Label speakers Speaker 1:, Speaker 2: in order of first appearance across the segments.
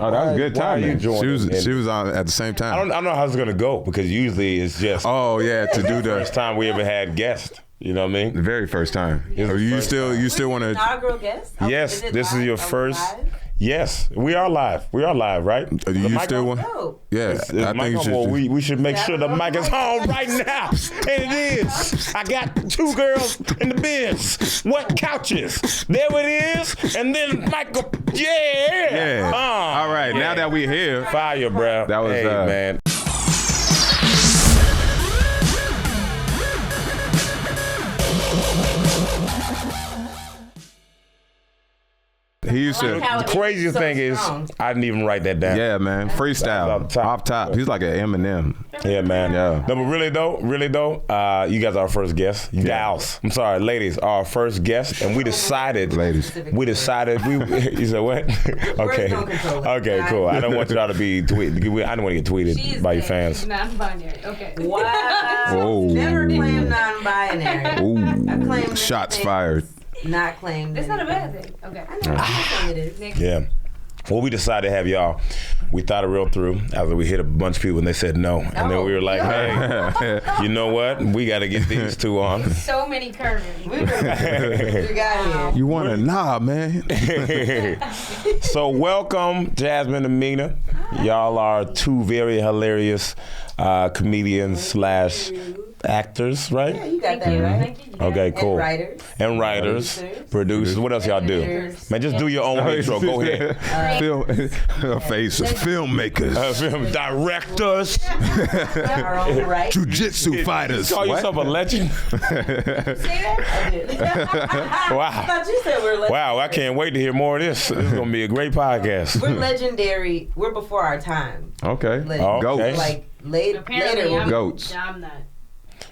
Speaker 1: Oh, that was good timing.
Speaker 2: She
Speaker 1: was on at the same time.
Speaker 2: I don't know how it's gonna go because usually it's just.
Speaker 1: Oh yeah, to do the
Speaker 2: first time we ever had guests. You know what I mean?
Speaker 1: The very first time. You still want to?
Speaker 3: Inaugural guest?
Speaker 2: Yes, this is your first.
Speaker 3: Live?
Speaker 2: Yes, we are live. We are live, right?
Speaker 1: Do you still want? Yeah, I think you should.
Speaker 2: We should make sure the mic is on right now, and it is. I got 2 girls in the bins. What couches? There it is, and then Michael. Yeah.
Speaker 1: All right, now that we're here,
Speaker 2: fire, bro.
Speaker 1: That was
Speaker 2: man.
Speaker 1: He used to.
Speaker 2: The craziest thing is, I didn't even write that down.
Speaker 1: Yeah, man. Freestyle. Off top. He's like an Eminem.
Speaker 2: Yeah, man.
Speaker 1: Yeah.
Speaker 2: No, but really though, you guys are our first guest. You gals. I'm sorry, ladies, our first guest, and we decided.
Speaker 1: Ladies.
Speaker 2: You said what? Okay. Okay, cool. I don't want y'all to be tweeted. I don't want to get tweeted by your fans.
Speaker 4: Non-binary. Okay.
Speaker 3: Wow.
Speaker 1: Oh.
Speaker 3: Never claim non-binary.
Speaker 1: Ooh.
Speaker 3: I claim
Speaker 1: Shots fired.
Speaker 3: Not claimed.
Speaker 4: It's not a bad thing. Okay.
Speaker 3: I know. I it is.
Speaker 2: Yeah. Well, we decided to have y'all. We thought it real through after we hit a bunch of people and they said no. And then we were like, hey, you know what? We got to get these 2 on.
Speaker 4: So many curves.
Speaker 3: We got here.
Speaker 1: You want to nah, man.
Speaker 2: So welcome, Jasmine and Mina. Y'all are 2 very hilarious comedians / actors, right?
Speaker 3: Yeah, you got that right.
Speaker 4: Thank you.
Speaker 2: Okay, cool.
Speaker 3: And writers.
Speaker 2: Producers. What else y'all do? Man, just do your own intro. Go ahead.
Speaker 1: Filmmakers.
Speaker 2: Film directors.
Speaker 3: Our own right.
Speaker 1: Jiu-jitsu fighters.
Speaker 2: Call yourself a legend?
Speaker 3: Say that? I did.
Speaker 2: Wow.
Speaker 3: I thought you said we're legendary.
Speaker 2: Wow, I can't wait to hear more of this. This is going to be a great podcast.
Speaker 3: We're legendary. We're before our time.
Speaker 1: Okay.
Speaker 3: Like,
Speaker 1: Goats.
Speaker 3: Like later.
Speaker 4: I'm,
Speaker 1: Goats.
Speaker 4: I'm not.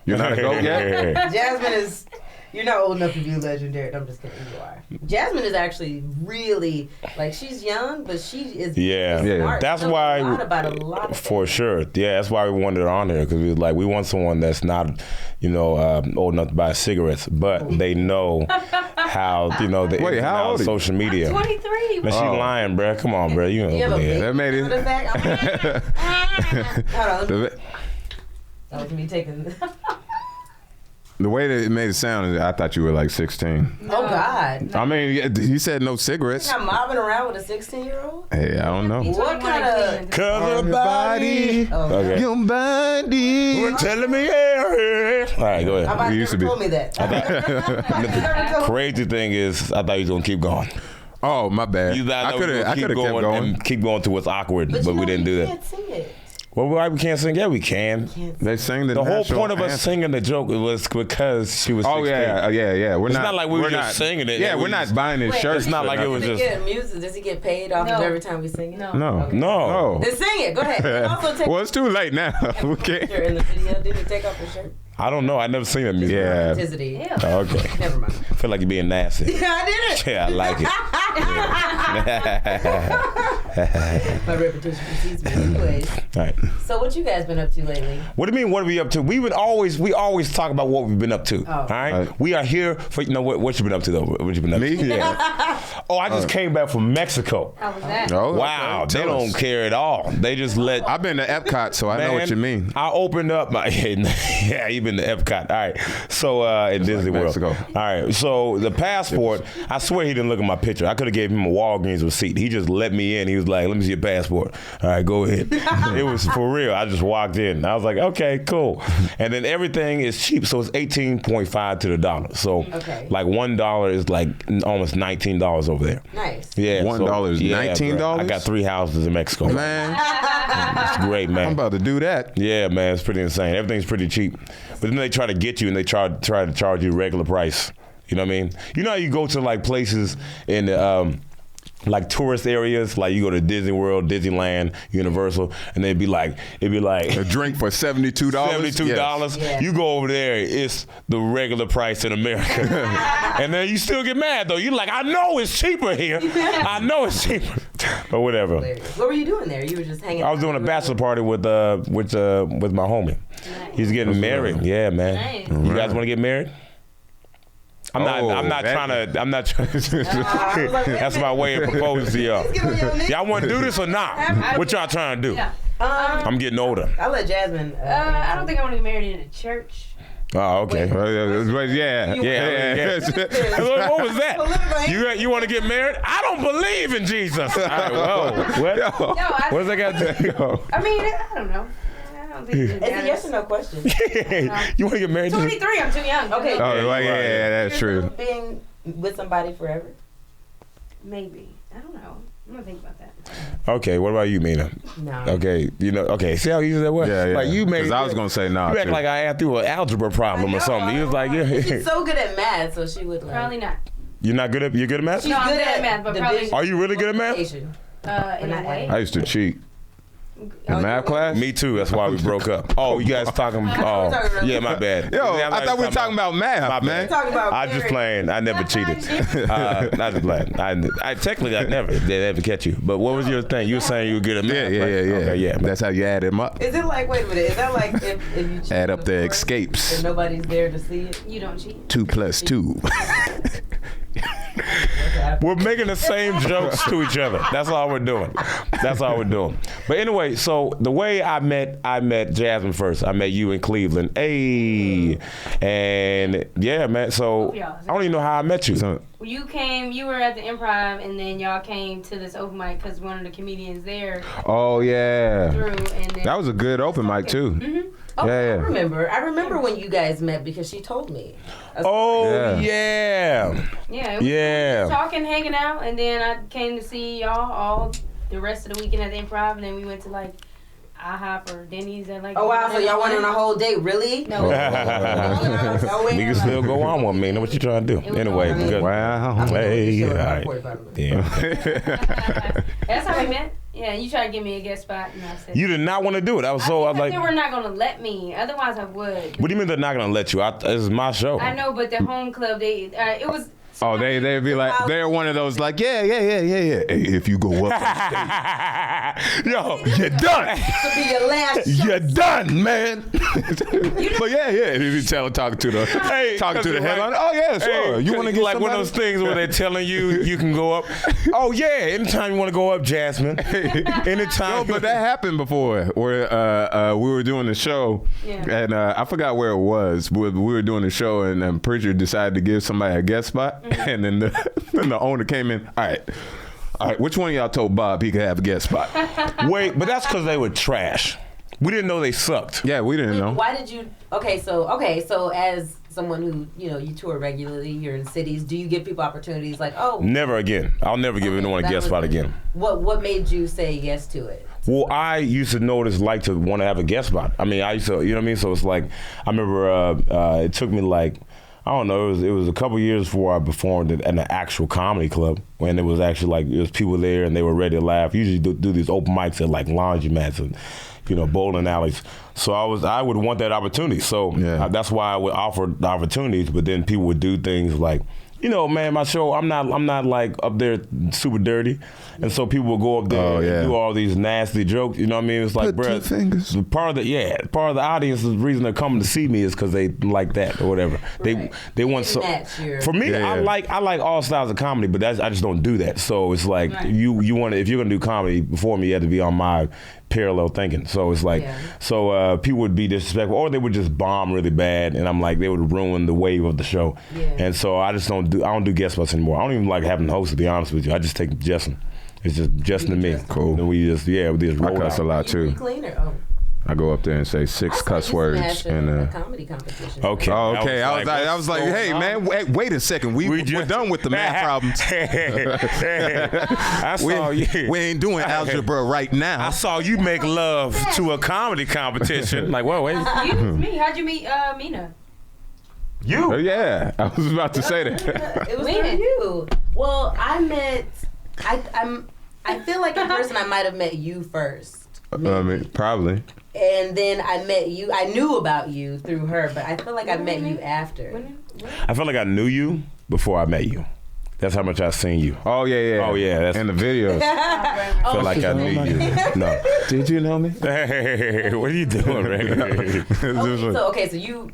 Speaker 1: You're not a goat yet?
Speaker 3: Jasmine is. You're not old enough to be legendary. I'm just kidding. You are. Jasmine is actually really like she's young, but she is. Smart.
Speaker 2: That's
Speaker 3: she knows
Speaker 2: why.
Speaker 3: a lot of
Speaker 2: for
Speaker 3: things.
Speaker 2: sure. Yeah, that's why we wanted her on here because we want someone that's not, old enough to buy cigarettes, but they know how the
Speaker 1: Wait, how old are you?
Speaker 2: social media.
Speaker 4: 23.
Speaker 2: Man, she lying, bruh. Come on, bruh. You
Speaker 3: You have a
Speaker 2: believe
Speaker 3: big
Speaker 1: That made it.
Speaker 3: Hold on. That was me taking.
Speaker 1: The way that it made it sound, I thought you were like 16.
Speaker 3: Oh God.
Speaker 1: I mean, he said no cigarettes.
Speaker 3: You're not mobbing around with a 16-year-old.
Speaker 1: Hey, I don't know.
Speaker 3: What kind of?
Speaker 2: Cause her body.
Speaker 3: Okay.
Speaker 1: Your body.
Speaker 2: We're telling me, yeah. All right, go ahead.
Speaker 1: We used to be.
Speaker 3: Told me that.
Speaker 2: The crazy thing is, I thought you was gonna keep going.
Speaker 1: Oh, my bad.
Speaker 2: I
Speaker 1: could have kept going.
Speaker 2: And keep going to what's awkward, but we didn't do that.
Speaker 3: Can't sing it.
Speaker 2: Well, why we can't sing? Yeah, we can.
Speaker 1: They sang the
Speaker 2: whole
Speaker 1: national
Speaker 2: point of us
Speaker 1: anthem.
Speaker 2: singing the joke was because she was 16.
Speaker 1: Oh, yeah.
Speaker 2: It's not like we were just singing it.
Speaker 1: Yeah, we're not buying his shirt.
Speaker 2: It's not like it was just.
Speaker 3: Does he get paid off of every time we sing it?
Speaker 1: No.
Speaker 2: No.
Speaker 3: Then sing it. Go ahead. Also take
Speaker 1: Well, it's too late now. We
Speaker 3: a
Speaker 1: can't.
Speaker 3: picture in the video. Did he take off his shirt?
Speaker 2: I don't know. I never seen that music.
Speaker 1: Yeah.
Speaker 3: Authenticity.
Speaker 2: Oh, okay.
Speaker 3: Never mind.
Speaker 2: I feel like you're being nasty.
Speaker 3: Yeah, I did it.
Speaker 2: Yeah, I like it.
Speaker 3: My reputation precedes me anyways.
Speaker 2: All right.
Speaker 3: So what you guys been up to lately?
Speaker 2: What do you mean? What are we up to? We always talk about what we've been up to.
Speaker 3: Oh.
Speaker 2: All right. We are here for what you been up to though. What you been up to?
Speaker 1: Me?
Speaker 2: Yeah. Oh, I just came back from Mexico.
Speaker 4: How was that?
Speaker 1: Oh,
Speaker 2: Wow,
Speaker 1: okay.
Speaker 2: they
Speaker 1: Tell
Speaker 2: don't
Speaker 1: us.
Speaker 2: care at all. They just let.
Speaker 1: I've been to Epcot, so I know what you mean.
Speaker 2: I opened up my. Yeah, you've been to Epcot. All right. So in Disney World.
Speaker 1: Mexico.
Speaker 2: All right. So the passport. I swear he didn't look at my picture. I could have gave him a Walgreens receipt. He just let me in. He was like, "Let me see your passport." All right, go ahead. It was for real. I just walked in. I was like, "Okay, cool." And then everything is cheap, so it's 18.5 to the dollar. So like $1 is like almost $19 over there.
Speaker 3: Nice.
Speaker 2: Yeah.
Speaker 1: $1 is $19?
Speaker 2: Bro. I got 3 houses in Mexico.
Speaker 1: Man,
Speaker 2: It's great, man.
Speaker 1: I'm about to do that.
Speaker 2: Yeah, man, it's pretty insane. Everything's pretty cheap. But then they try to get you and they try to charge you regular price. You know what I mean? You know how you go to like places in like tourist areas, like you go to Disney World, Disneyland, Universal, and it'd be like
Speaker 1: a drink for $72.
Speaker 2: $72.
Speaker 3: Yes.
Speaker 2: You go over there, it's the regular price in America. And then you still get mad though. You're like, I know it's cheaper here. I know it's cheaper. But whatever.
Speaker 3: What were you doing there? You were just hanging out?
Speaker 2: I was doing a bachelor party with my homie.
Speaker 4: Nice.
Speaker 2: He's getting married. Yeah, man.
Speaker 4: Nice.
Speaker 2: You guys want to get married? I'm not trying to. I'm not trying. That's my way of proposing to y'all. Y'all want to do this or not? What y'all trying to do?
Speaker 4: Yeah.
Speaker 2: I'm getting older.
Speaker 3: I'll let Jasmine.
Speaker 4: I don't think I want to get married in a church.
Speaker 2: Oh, okay.
Speaker 1: Yeah.
Speaker 2: What was that? You want to get married? I don't believe in Jesus. Whoa. What? What does that got to do?
Speaker 4: I mean, I don't know. I don't think
Speaker 3: It's a yes or no question.
Speaker 2: You want to get married?
Speaker 4: 23. I'm too young.
Speaker 3: Okay.
Speaker 1: Oh, yeah, that's true.
Speaker 3: Being with somebody forever.
Speaker 4: Maybe. I don't know. I'm gonna think about that.
Speaker 2: Okay, what about you, Mina?
Speaker 3: No.
Speaker 2: Okay, see how easy that was?
Speaker 1: Yeah.
Speaker 2: Like you made.
Speaker 1: Because I was gonna say no.
Speaker 2: You act like I had through an algebra problem or something. You was like,
Speaker 3: She's so good at math, so she would.
Speaker 4: Probably not.
Speaker 2: You're good at math?
Speaker 3: She's
Speaker 4: No, I'm
Speaker 3: good
Speaker 4: good at math, but probably.
Speaker 2: Are you really good at math?
Speaker 4: In a way.
Speaker 1: I used to cheat. In math class?
Speaker 2: Me too. That's why we broke up. Oh, you guys talking? Oh, yeah, my bad.
Speaker 1: Yo, I thought we were talking about math, man.
Speaker 3: I'm
Speaker 2: just playing. I never cheated. Not just playing. I technically I never catch you. But what was your thing? You were saying you were good at math.
Speaker 1: Yeah.
Speaker 2: Okay, yeah.
Speaker 1: That's how you add them up.
Speaker 3: Is it like, wait a minute, is that like if you cheat
Speaker 1: Add up the
Speaker 3: before
Speaker 1: escapes.
Speaker 3: and nobody's there to see it?
Speaker 4: You don't cheat.
Speaker 1: 2 + 2.
Speaker 2: We're making the same jokes to each other. That's all we're doing. But anyway, so the way I met Jasmine first. I met you in Cleveland. Hey. And yeah, man. So I don't even know how I met you.
Speaker 4: Well, you were at the Improv, and then y'all came to this open mic because one of the comedians there
Speaker 1: Oh, yeah.
Speaker 4: threw, and then
Speaker 1: That was a good open mic, too.
Speaker 4: Mm-hmm.
Speaker 3: Oh,
Speaker 1: Yeah.
Speaker 3: I remember when you guys met because she told me.
Speaker 2: Oh,
Speaker 1: Yeah.
Speaker 2: yeah.
Speaker 4: Yeah, we were talking, hanging out, and then I came to see y'all all the rest of the weekend at the Improv, and then we went to like IHOP or Denny's and like.
Speaker 3: Oh wow! So y'all went on a whole date, really?
Speaker 4: No.
Speaker 2: We can still go on one, man. What you trying to do? Anyway, because
Speaker 1: Wow.
Speaker 2: hey, all right. Yeah.
Speaker 4: That's how we met. Yeah, you tried to give me a guest spot, and I said.
Speaker 2: You did not want to do it. I was like.
Speaker 4: They were not gonna let me. Otherwise, I would.
Speaker 2: What do you mean they're not gonna let you? This is my show.
Speaker 4: I know, but the home club, it was.
Speaker 1: Oh, they'd be like, they're one of those like, yeah. Hey, if you go up on stage, yo, you're done.
Speaker 3: To be your last.
Speaker 1: You're done, man. But yeah, you talking to the headliner. Oh yeah, sure. You want to get
Speaker 2: like one of those things where they're telling you can go up. Oh yeah, anytime you want to go up, Jasmine. Anytime.
Speaker 1: No, but that happened before, where we were doing the show, and I forgot where it was. We were doing the show, and Preacher decided to give somebody a guest spot. And then the owner came in. All right. Which one of y'all told Bob he could have a guest spot?
Speaker 2: Wait, but that's because they were trash. We didn't know they sucked.
Speaker 1: Yeah, we didn't know.
Speaker 3: Why did you? Okay, so as someone who you tour regularly, you're in cities. Do you give people opportunities like
Speaker 2: Never again. I'll never give anyone a guest spot again.
Speaker 3: What made you say yes to it?
Speaker 2: Well, I used to know what it's like to want to have a guest spot. I mean, I used to, you know what I mean? So it's like, I remember it took me like, I don't know, it was a couple years before I performed at an actual comedy club when it was actually like, there was people there and they were ready to laugh. Usually do these open mics at like laundromats and, bowling alleys. So I would want that opportunity. So that's why I would offer the opportunities, but then people would do things like, man, my show, I'm not like up there super dirty. And so people will go up there and do all these nasty jokes. You know what I mean? It's like, bro, part of the audience, the reason they're coming to see me is because they like that or whatever. Right. They want so. For me, I like all styles of comedy, but I just don't do that. So it's like you want to, if you're gonna do comedy before me, you have to be on my parallel thinking. So it's like, people would be disrespectful, or they would just bomb really bad, and I'm like, they would ruin the wave of the show. Yeah. And so I don't do guest spots anymore. I don't even like having hosts, to be honest with you. I just take Justin. It's just Justin and me. Cool. And we just roll
Speaker 1: I cuss
Speaker 2: out.
Speaker 1: a lot too. I go up there and say 6 cuss words and
Speaker 3: a comedy competition.
Speaker 2: Okay.
Speaker 1: Oh, okay. I was like, hey man, wait a second. We're done with the math problems.
Speaker 2: I saw you.
Speaker 1: We ain't doing algebra right now.
Speaker 2: I saw you make love to a comedy competition. Like, whoa, wait.
Speaker 4: Me? How'd you meet Mina?
Speaker 2: You?
Speaker 1: Oh, yeah, I was about to say that.
Speaker 3: It was through you. Well, I feel like in person I might have met you first.
Speaker 1: Probably.
Speaker 3: And then I met you. I knew about you through her, but I feel like I met you after.
Speaker 2: I felt like I knew you before I met you. That's how much I've seen you.
Speaker 1: Oh yeah.
Speaker 2: Oh yeah. That's
Speaker 1: in the videos.
Speaker 2: feel like I knew you. No.
Speaker 1: Did you know me?
Speaker 2: Hey, what are you doing, man?
Speaker 3: So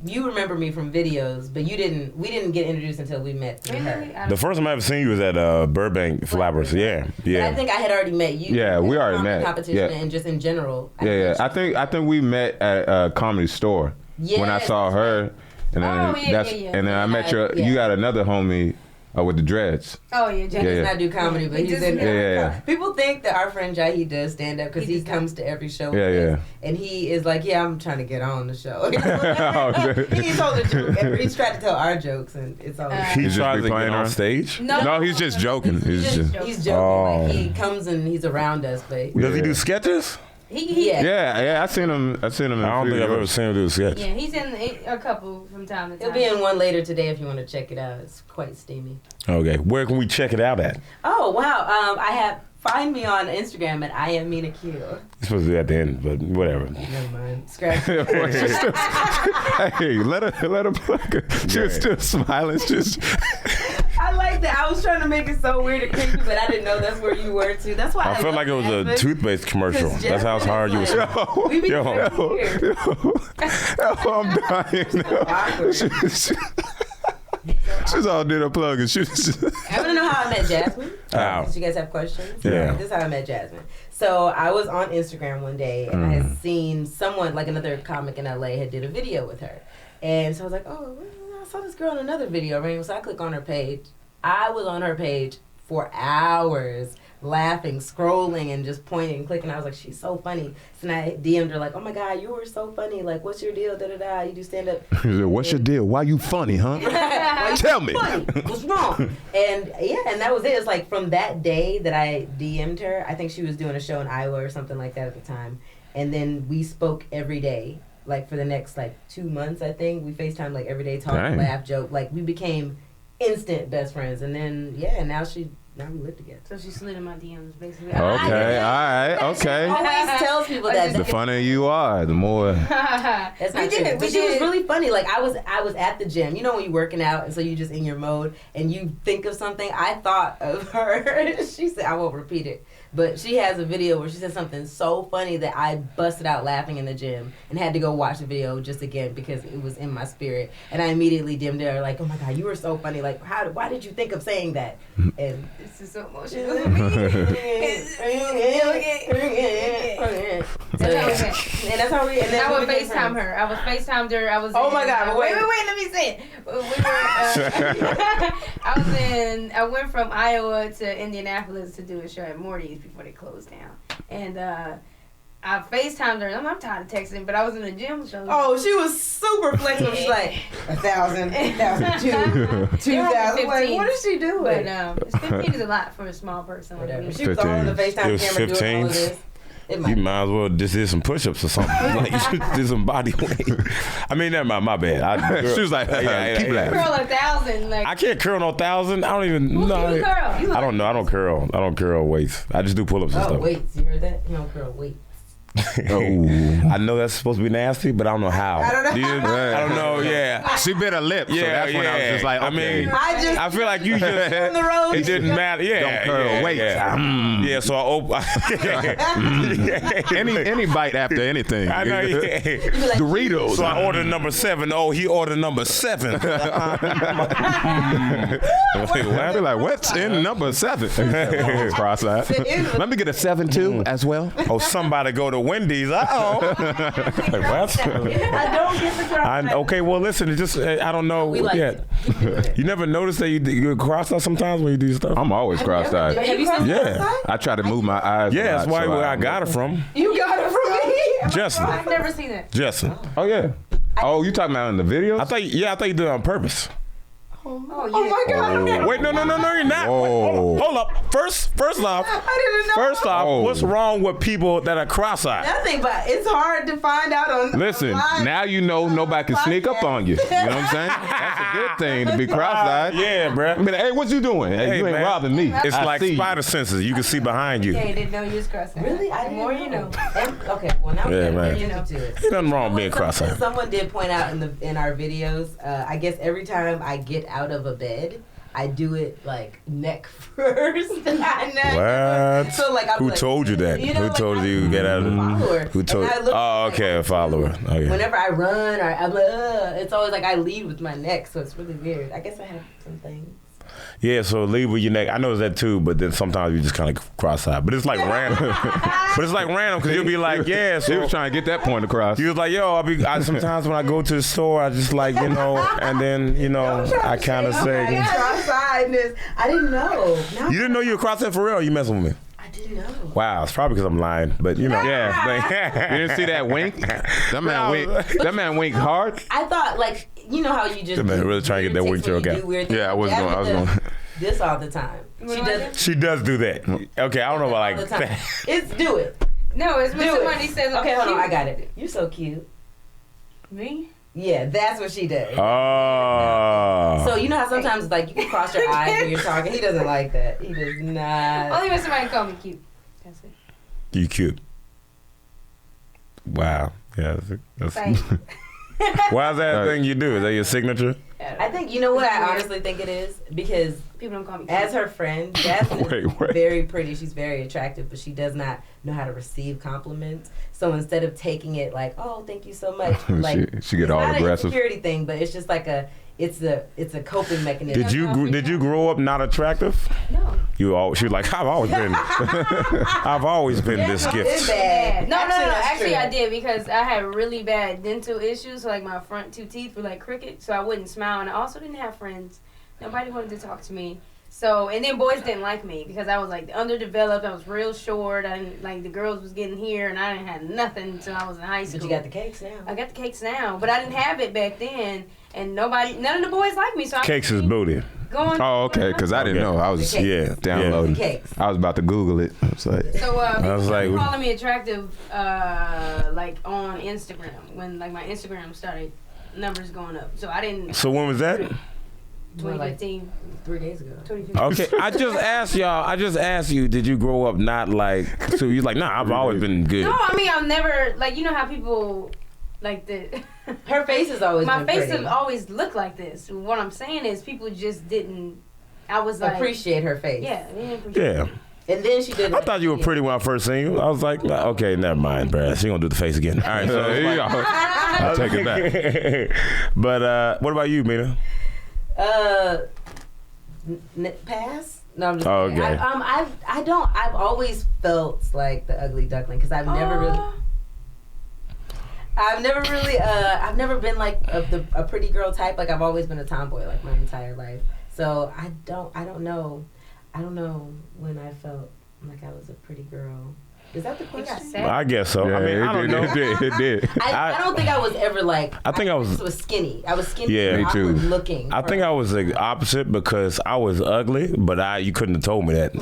Speaker 3: you remember me from videos, but we didn't get introduced until we met through her.
Speaker 2: The first time I ever seen you was at Burbank Flappers. Yeah.
Speaker 3: But I think I had already met you.
Speaker 1: Yeah, we already met.
Speaker 3: Competition and just in general.
Speaker 1: Yeah. I think we met at a Comedy Store when I saw her, and then and then I met you. You got another homie. With the dreads.
Speaker 4: Oh yeah, Jay
Speaker 3: does not do comedy, but he's in there.
Speaker 1: Yeah.
Speaker 3: People think that our friend Jai does stand up because he comes to every show.
Speaker 1: Yeah.
Speaker 3: And he is like, I'm trying to get on the show. He told a joke. He's tried to tell our jokes, and it's all.
Speaker 2: He's trying to get on stage.
Speaker 1: No, he's just joking. He's
Speaker 3: joking. Like he comes and he's around us, but
Speaker 2: does he do sketches?
Speaker 3: Yeah,
Speaker 1: I seen him. I don't think
Speaker 2: I've ever seen him do a sketch.
Speaker 4: Yeah, he's in a couple from time to time.
Speaker 3: He'll be in one later today if you want to check it out. It's quite steamy.
Speaker 2: Okay, where can we check it out at?
Speaker 3: Oh wow, find me on Instagram at I am Mina Q.
Speaker 2: It's supposed to be at the end, but whatever.
Speaker 3: Never mind. Scratch.
Speaker 1: Hey, let her plug it. She was still smiling.
Speaker 3: I like that. I was trying to make it so weird and creepy, but I didn't know that's where you were too. That's why
Speaker 2: I felt like it was a toothpaste commercial. That's how hard you was.
Speaker 1: I'm dying. She's all did her plug and she was
Speaker 3: I want to know how I met Jasmine. Did you guys have questions?
Speaker 2: Yeah.
Speaker 3: This is how I met Jasmine. So I was on Instagram one day and I had seen someone, like another comic in LA, had did a video with her. And so I was like, I saw this girl in another video, right? So I click on her page. I was on her page for hours, laughing, scrolling, and just pointing and clicking. I was like, she's so funny. So then I DM'd her like, oh my God, you were so funny. Like, what's your deal? Da-da-da. You do stand-up.
Speaker 1: What's your deal? Why you funny, huh? Tell me.
Speaker 3: Funny? What's wrong? And that was it. It's like from that day that I DM'd her, I think she was doing a show in Iowa or something like that at the time. And then we spoke every day. Like for the next 2 months, I think. We FaceTime like every day, talk, laugh, joke. Like we became instant best friends. And then, now we live together.
Speaker 4: So she slid in my DMs, basically.
Speaker 1: Okay, all right, okay.
Speaker 3: She always tells people that.
Speaker 1: The funnier you are, the more.
Speaker 3: That's not true. But she was really funny. Like I was at the gym. You know when you're working out and so you just in your mode and you think of something. I thought of her. She said, I won't repeat it. But she has a video where she said something so funny that I busted out laughing in the gym and had to go watch the video just again because it was in my spirit. And I immediately DM'd her like, oh my God, you were so funny. Like, why did you think of saying that? And
Speaker 4: this is so emotional.
Speaker 3: And that's how we. And then
Speaker 4: I would FaceTime her. I was FaceTimed her. I was.
Speaker 3: Oh my God!
Speaker 4: Wait! Let me say it. We were. I went from Iowa to Indianapolis to do a show at Morty's before they closed down, and I FaceTimed her. I'm tired of texting, but I was in the gym. So
Speaker 3: she was super flexible. She's like 1,000, 1,002, 2,000. Like, what is she doing?
Speaker 4: But 15 is a lot for a small person.
Speaker 3: Whatever. She was on the FaceTime camera doing all of this.
Speaker 2: You might as well just did some push-ups or something. Like you should do some body weight. I mean, never mind. My bad.
Speaker 1: She was like, keep laughing.
Speaker 4: Curl 1,000. Like
Speaker 2: I can't curl no 1,000. I don't even know. I don't know. I don't curl. I don't curl weights. I just do pull-ups and stuff.
Speaker 3: Weights. You heard that? You don't curl weights.
Speaker 2: I know that's supposed to be nasty, but I don't know how.
Speaker 3: I don't know.
Speaker 2: I don't know. Yeah.
Speaker 1: She bit her lip. So that's when I was just like, okay.
Speaker 2: I feel like you just
Speaker 3: on the road.
Speaker 2: It didn't matter. Yeah.
Speaker 1: Don't curl weights.
Speaker 2: Yeah. So I
Speaker 1: any bite after anything.
Speaker 2: I know. Yeah.
Speaker 1: Doritos.
Speaker 2: So I ordered number 7. Oh, he ordered number 7.
Speaker 1: I'd be like, what's in number 7? Cross-eyed. Let me get a 7 too as well.
Speaker 2: Oh, somebody go to Wendy's. Uh-oh. Like, what?
Speaker 3: I don't get the cross.
Speaker 2: Okay, well, listen, it just, I don't know yet. You never notice that you cross-eyed sometimes when you do stuff?
Speaker 1: I'm always cross-eyed.
Speaker 3: Have you seen cross-eyed?
Speaker 1: I try to move my eyes.
Speaker 2: Yeah, that's why where I got it from.
Speaker 3: You got it from me?
Speaker 2: Justin.
Speaker 4: I've never seen it.
Speaker 2: Justin.
Speaker 1: Oh, yeah. Oh, you talking about in the videos?
Speaker 2: I thought you did it on purpose.
Speaker 3: Oh my God.
Speaker 2: Wait, no, you're not. Hold up. First off,
Speaker 3: I didn't know.
Speaker 2: what's wrong with people that are cross-eyed?
Speaker 3: Nothing, but it's hard to find out on.
Speaker 1: Listen, now you know nobody can sneak up on you. You know what I'm saying? That's a good thing to be cross-eyed.
Speaker 2: Yeah, bro.
Speaker 1: I mean, hey, what you doing? Hey, you ain't robbing me.
Speaker 2: It's like spider senses. You can see behind you.
Speaker 4: Yeah, you didn't know you was cross-eyed.
Speaker 3: Really?
Speaker 4: The more you know.
Speaker 3: Okay, well now
Speaker 2: Yeah,
Speaker 3: we're
Speaker 2: man.
Speaker 3: getting into it.
Speaker 2: Ain't nothing wrong being cross-eyed.
Speaker 3: Someone did point out in our videos. I guess every time I get out of a bed, I do it like neck first. I
Speaker 2: What?
Speaker 3: So like, I'm
Speaker 2: Who
Speaker 3: like,
Speaker 2: told you that?
Speaker 3: You know,
Speaker 2: Who
Speaker 3: like,
Speaker 2: told you get out of the
Speaker 3: follower.
Speaker 2: Who told?
Speaker 3: And I look
Speaker 2: Oh,
Speaker 3: like,
Speaker 2: okay, a follower. Okay.
Speaker 3: Whenever I run or I'm like, it's always like I lead with my neck, so it's really weird. I guess I have some things.
Speaker 2: Yeah, so lead with your neck. I notice that too, but then sometimes you just kind of cross-eyed. But it's like random. But it's like random because you'll be like, yeah.
Speaker 1: She
Speaker 2: So
Speaker 1: was trying to get that point across.
Speaker 2: he was like, yo, sometimes when I go to the store, I just like, and then, I kind of say.
Speaker 3: Cross-eyedness. I didn't know.
Speaker 2: You didn't know you were cross-eyed for real? Or you messing with me?
Speaker 3: I didn't know.
Speaker 2: Wow, it's probably because I'm lying, but
Speaker 1: Yeah. You didn't see that wink? That man winked hard.
Speaker 3: I thought like, you know how you just
Speaker 2: That man really trying to get that wink joke out.
Speaker 1: Yeah, I was going.
Speaker 3: This all the time.
Speaker 2: She does do that. Okay, I don't know about like that.
Speaker 3: It's do it.
Speaker 4: No, it's when
Speaker 3: Do
Speaker 4: somebody
Speaker 3: it.
Speaker 4: says,
Speaker 3: Okay, hold on. I got it. You're so cute.
Speaker 4: Me?
Speaker 3: Yeah, that's what she does.
Speaker 2: Oh.
Speaker 3: So you know how sometimes like you can cross your eyes when you're talking. He doesn't like that. He does not.
Speaker 4: Only when somebody call me cute. That's it.
Speaker 2: You cute. Wow. Yeah. That's why is that a thing you do? Is that your signature?
Speaker 3: I think you know what I honestly think it is because
Speaker 4: People don't call me cute.
Speaker 3: as her friend, Jasmine is
Speaker 1: Wait.
Speaker 3: very pretty. She's very attractive, but she does not know how to receive compliments. So instead of taking it like, "Oh, thank you so much," like
Speaker 1: she get all
Speaker 3: it's not
Speaker 1: aggressive.
Speaker 3: a security thing, but it's just like it's a coping mechanism.
Speaker 2: Did you grow up not attractive?
Speaker 4: No.
Speaker 2: She was like, I've always been this
Speaker 3: It's
Speaker 2: gifted.
Speaker 3: bad.
Speaker 4: No,
Speaker 3: that's
Speaker 4: actually
Speaker 3: true.
Speaker 4: I did because I had really bad dental issues. So like my front two teeth were like crooked, so I wouldn't smile, and I also didn't have friends. Nobody wanted to talk to me. So, and then boys didn't like me because I was like underdeveloped. I was real short. I didn't like the girls was getting here, and I didn't have nothing until I was in high school.
Speaker 3: But you got the cakes now.
Speaker 4: I got the cakes now, but I didn't have it back then, and none of the boys liked me. So
Speaker 2: Cakes is booty.
Speaker 4: Going.
Speaker 1: Oh, okay. Because I didn't know. I was
Speaker 2: Yeah.
Speaker 1: downloading.
Speaker 3: Cakes.
Speaker 1: I was about to Google it. I was like,
Speaker 4: So
Speaker 2: I was like,
Speaker 4: calling me attractive, like on Instagram when like my Instagram started numbers going up. So I didn't.
Speaker 2: So when was that?
Speaker 4: 2015.
Speaker 3: 3 days ago.
Speaker 4: 2015.
Speaker 2: Okay, I just asked you, did you grow up not like, so you're like, nah, I've always been good.
Speaker 4: No, I mean I've never like you know how people like the
Speaker 3: Her face has always
Speaker 4: my
Speaker 3: been
Speaker 4: face
Speaker 3: pretty.
Speaker 4: has always looked like this. What I'm saying is people just didn't. I was like
Speaker 3: appreciate her face.
Speaker 4: Yeah, they didn't appreciate
Speaker 2: Yeah.
Speaker 3: And then she did.
Speaker 2: I thought you were pretty when I first seen you. I was like, nah, okay, never mind, bruh. She gonna do the face again. All right, so
Speaker 1: there you go. I'll take it back.
Speaker 2: But what about you, Mina?
Speaker 3: Pass. No, I'm just
Speaker 2: Oh,
Speaker 3: kidding.
Speaker 2: okay.
Speaker 3: I've always felt like the ugly duckling because I've never been like a pretty girl type. Like I've always been a tomboy like my entire life. So I don't know when I felt like I was a pretty girl. Is that the question?
Speaker 2: Well, I guess so.
Speaker 1: Yeah,
Speaker 2: I mean, I don't know.
Speaker 1: It did.
Speaker 3: I don't think I was ever like.
Speaker 2: I think I was
Speaker 3: skinny. I was skinny.
Speaker 2: Yeah,
Speaker 3: and
Speaker 1: me too.
Speaker 3: awkward looking.
Speaker 2: I think I was the opposite because I was ugly, but you couldn't have told me that. You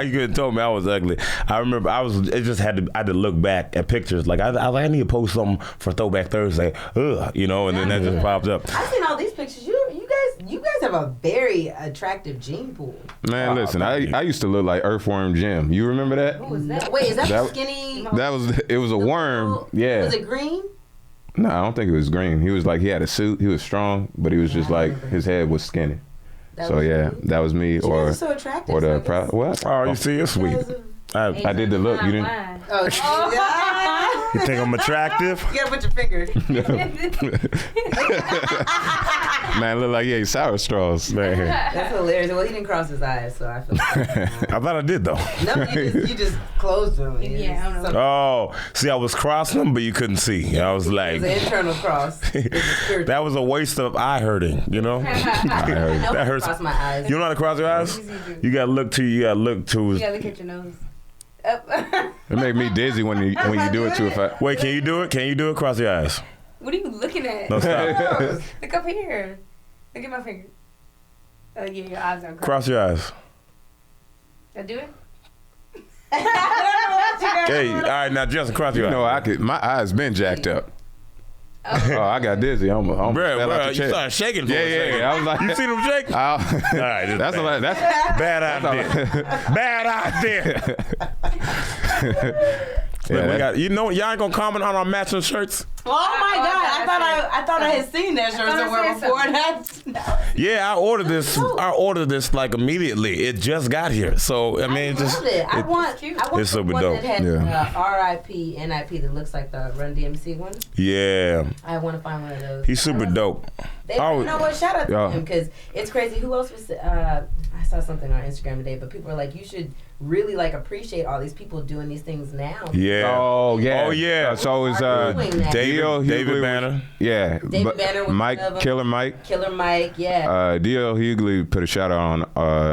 Speaker 2: couldn't have told me I was ugly. I remember I had to look back at pictures. Like I need to post something for Throwback Thursday, and then that just popped up.
Speaker 3: I've seen all these pictures. You guys have a very attractive gene pool.
Speaker 1: Man, listen, I used to look like Earthworm Jim. You remember that?
Speaker 4: Who was that?
Speaker 3: Wait, is that
Speaker 1: That-
Speaker 3: the skinny?
Speaker 1: It was a worm. Yeah.
Speaker 3: Was it green?
Speaker 1: No, I don't think it was green. He was like, he had a suit. He was strong, but he was just like, his head was skinny.
Speaker 3: That was
Speaker 1: yeah,
Speaker 3: you?
Speaker 1: that was me.
Speaker 3: You
Speaker 1: Or
Speaker 3: guys are so attractive.
Speaker 1: or
Speaker 3: so I
Speaker 1: the
Speaker 3: guess-
Speaker 1: what?
Speaker 2: Oh, you see, it's sweet.
Speaker 1: I did the look. You didn't.
Speaker 3: Oh,
Speaker 2: You think I'm attractive?
Speaker 3: You gotta put your finger.
Speaker 1: Man, look like he ate sour straws.
Speaker 2: Man.
Speaker 3: That's hilarious. Well, he didn't cross his eyes, so I feel like.
Speaker 2: I thought I did though.
Speaker 3: No, you just closed them.
Speaker 4: Yeah, I don't know.
Speaker 2: Oh, see, I was crossing them, but you couldn't see. I was
Speaker 3: It
Speaker 2: like,
Speaker 3: was an internal cross. It was a spiritual.
Speaker 2: that was a waste of eye hurting. You know,
Speaker 1: I heard.
Speaker 3: I
Speaker 2: that hurts.
Speaker 3: cross my eyes.
Speaker 2: You know how to cross your eyes? You gotta look to.
Speaker 4: You gotta look at your nose. Up.
Speaker 1: It made me dizzy when you do it too. If I
Speaker 2: Wait, can you do it? Can you do it? Cross your eyes.
Speaker 4: What are you looking at?
Speaker 2: No, stop.
Speaker 4: Look up here. Look at my finger. Oh yeah, your eyes are crossed.
Speaker 2: Cross your eyes.
Speaker 4: I do it.
Speaker 2: Hey, all right, now Justin, cross your
Speaker 1: you
Speaker 2: eyes.
Speaker 1: know, my eyes been jacked up. Oh, I got dizzy. I'm fell out
Speaker 2: Bruh,
Speaker 1: the
Speaker 2: you
Speaker 1: chair.
Speaker 2: started shaking for a second.
Speaker 1: Yeah. I was like,
Speaker 2: You see them shake?
Speaker 1: all
Speaker 2: right, this
Speaker 1: that's
Speaker 2: bad.
Speaker 1: that's
Speaker 2: Bad idea. Bad idea. Look, we got, y'all ain't gonna comment on our matching shirts?
Speaker 3: Oh my God! I thought I had seen that shirt somewhere before.
Speaker 2: Yeah, I ordered this like immediately. It just got here, so I mean,
Speaker 3: I want
Speaker 2: it's
Speaker 3: the
Speaker 2: super
Speaker 3: one
Speaker 2: dope.
Speaker 3: that had R.I.P. NIP that looks like the Run DMC one.
Speaker 2: Yeah,
Speaker 3: I want to find one of those.
Speaker 2: he's super dope.
Speaker 3: You know what? Shout out to him because it's crazy. Who else was? I saw something on Instagram today, but people are like, you should really like appreciate all these people doing these things now.
Speaker 2: Yeah.
Speaker 1: Oh yeah.
Speaker 2: So
Speaker 1: it's
Speaker 2: David Banner.
Speaker 1: Yeah.
Speaker 3: David Banner was
Speaker 1: Mike.
Speaker 3: Killer Mike. Yeah.
Speaker 1: D.L. Hughley put a shout out on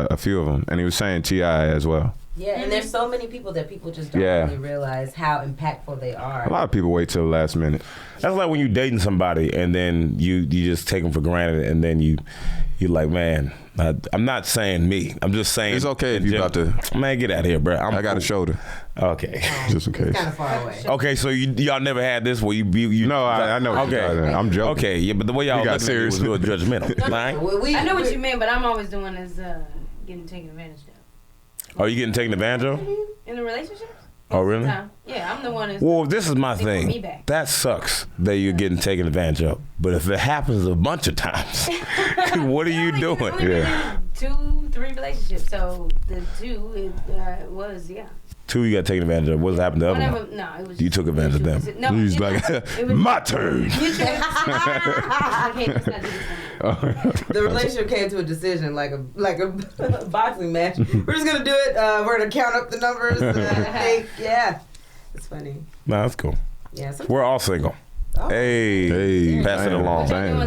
Speaker 1: a few of them, and he was saying T.I. as well.
Speaker 3: Yeah, and there's so many people that people just don't really realize how impactful they are.
Speaker 1: A lot of people wait till the last minute.
Speaker 2: That's like when you dating somebody and then you just take them for granted, and then you're like, man, I'm not saying me. I'm just saying
Speaker 1: it's okay if you about to.
Speaker 2: Man, get out of here, bro. I got
Speaker 1: a shoulder.
Speaker 2: Okay.
Speaker 1: Just in case.
Speaker 3: Kind of far away.
Speaker 2: Okay, so y'all never had this where you
Speaker 1: No, I know.
Speaker 2: Okay,
Speaker 1: I'm joking.
Speaker 2: Okay, yeah, but the way y'all
Speaker 1: got
Speaker 2: look
Speaker 1: serious.
Speaker 2: at it was real judgmental. Right?
Speaker 4: I know what you mean, but I'm always doing is getting taken advantage of.
Speaker 2: Are you getting taken advantage of?
Speaker 4: In a relationship?
Speaker 2: Oh, really?
Speaker 4: Yeah, I'm the one who's...
Speaker 2: Well, this is my
Speaker 4: me
Speaker 2: thing.
Speaker 4: back.
Speaker 2: That sucks that you're getting taken advantage of. But if it happens a bunch of times, what are you doing?
Speaker 4: Yeah. 2-3 relationships. So the 2 was.
Speaker 2: 2 you got taken advantage of. What's happened to the other one?
Speaker 4: No, it was...
Speaker 2: You took advantage of them.
Speaker 4: No,
Speaker 1: He's like, my turn.
Speaker 3: The relationship came to a decision like a boxing match. We're just gonna do it. We're gonna count up the numbers. It's funny.
Speaker 2: No, that's cool.
Speaker 3: Yeah,
Speaker 2: we're all single.
Speaker 3: Oh.
Speaker 2: Hey, pass it along.
Speaker 1: Hanging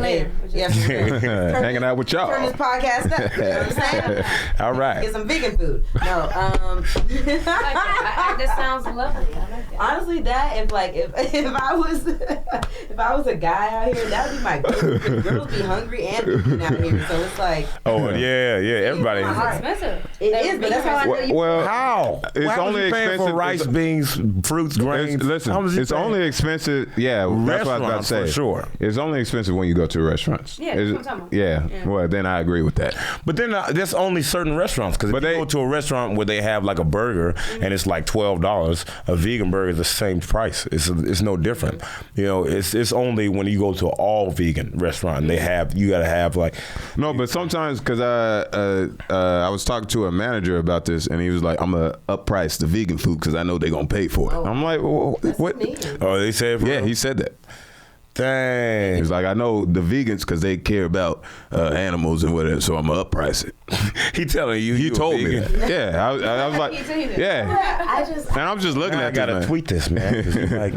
Speaker 1: out with y'all.
Speaker 3: Turn this podcast up. You know what I'm saying?
Speaker 2: All right.
Speaker 3: Get some vegan food. No.
Speaker 4: That sounds lovely. I like that.
Speaker 3: Honestly, if I was a guy out here, that would be my goal. Girls be hungry and vegan out here, so it's like.
Speaker 2: Oh yeah, everybody.
Speaker 4: It's expensive.
Speaker 3: It is, but that's how I know you.
Speaker 1: Well,
Speaker 2: how?
Speaker 1: It's only expensive
Speaker 2: for rice, beans, fruits, grains.
Speaker 1: Listen, it's only expensive. Yeah, that's what I was about to say.
Speaker 2: For sure.
Speaker 1: It's only expensive when you go to restaurants.
Speaker 4: Yeah, that's what I'm talking about.
Speaker 1: Yeah. Well, then I agree with that.
Speaker 2: But then there's only certain restaurants, because if you go to a restaurant where they have like a burger and it's like $12, a vegan burger is the same price. It's no different. You know, it's only when you go to an all vegan restaurant and you gotta have like.
Speaker 1: No, but sometimes because I was talking to a manager about this and he was like, I'm gonna upprice the vegan food because I know they're gonna pay for it. I'm like, what?
Speaker 2: Oh, they said.
Speaker 1: Yeah, he said that.
Speaker 2: Dang.
Speaker 1: He's like, I know the vegans because they care about animals and whatever, so I'm gonna upprice it.
Speaker 2: He telling you.
Speaker 1: He told me
Speaker 2: vegan.
Speaker 1: that. Yeah, I was like, yeah. And I'm just looking at
Speaker 2: I gotta tweet this, man. Like,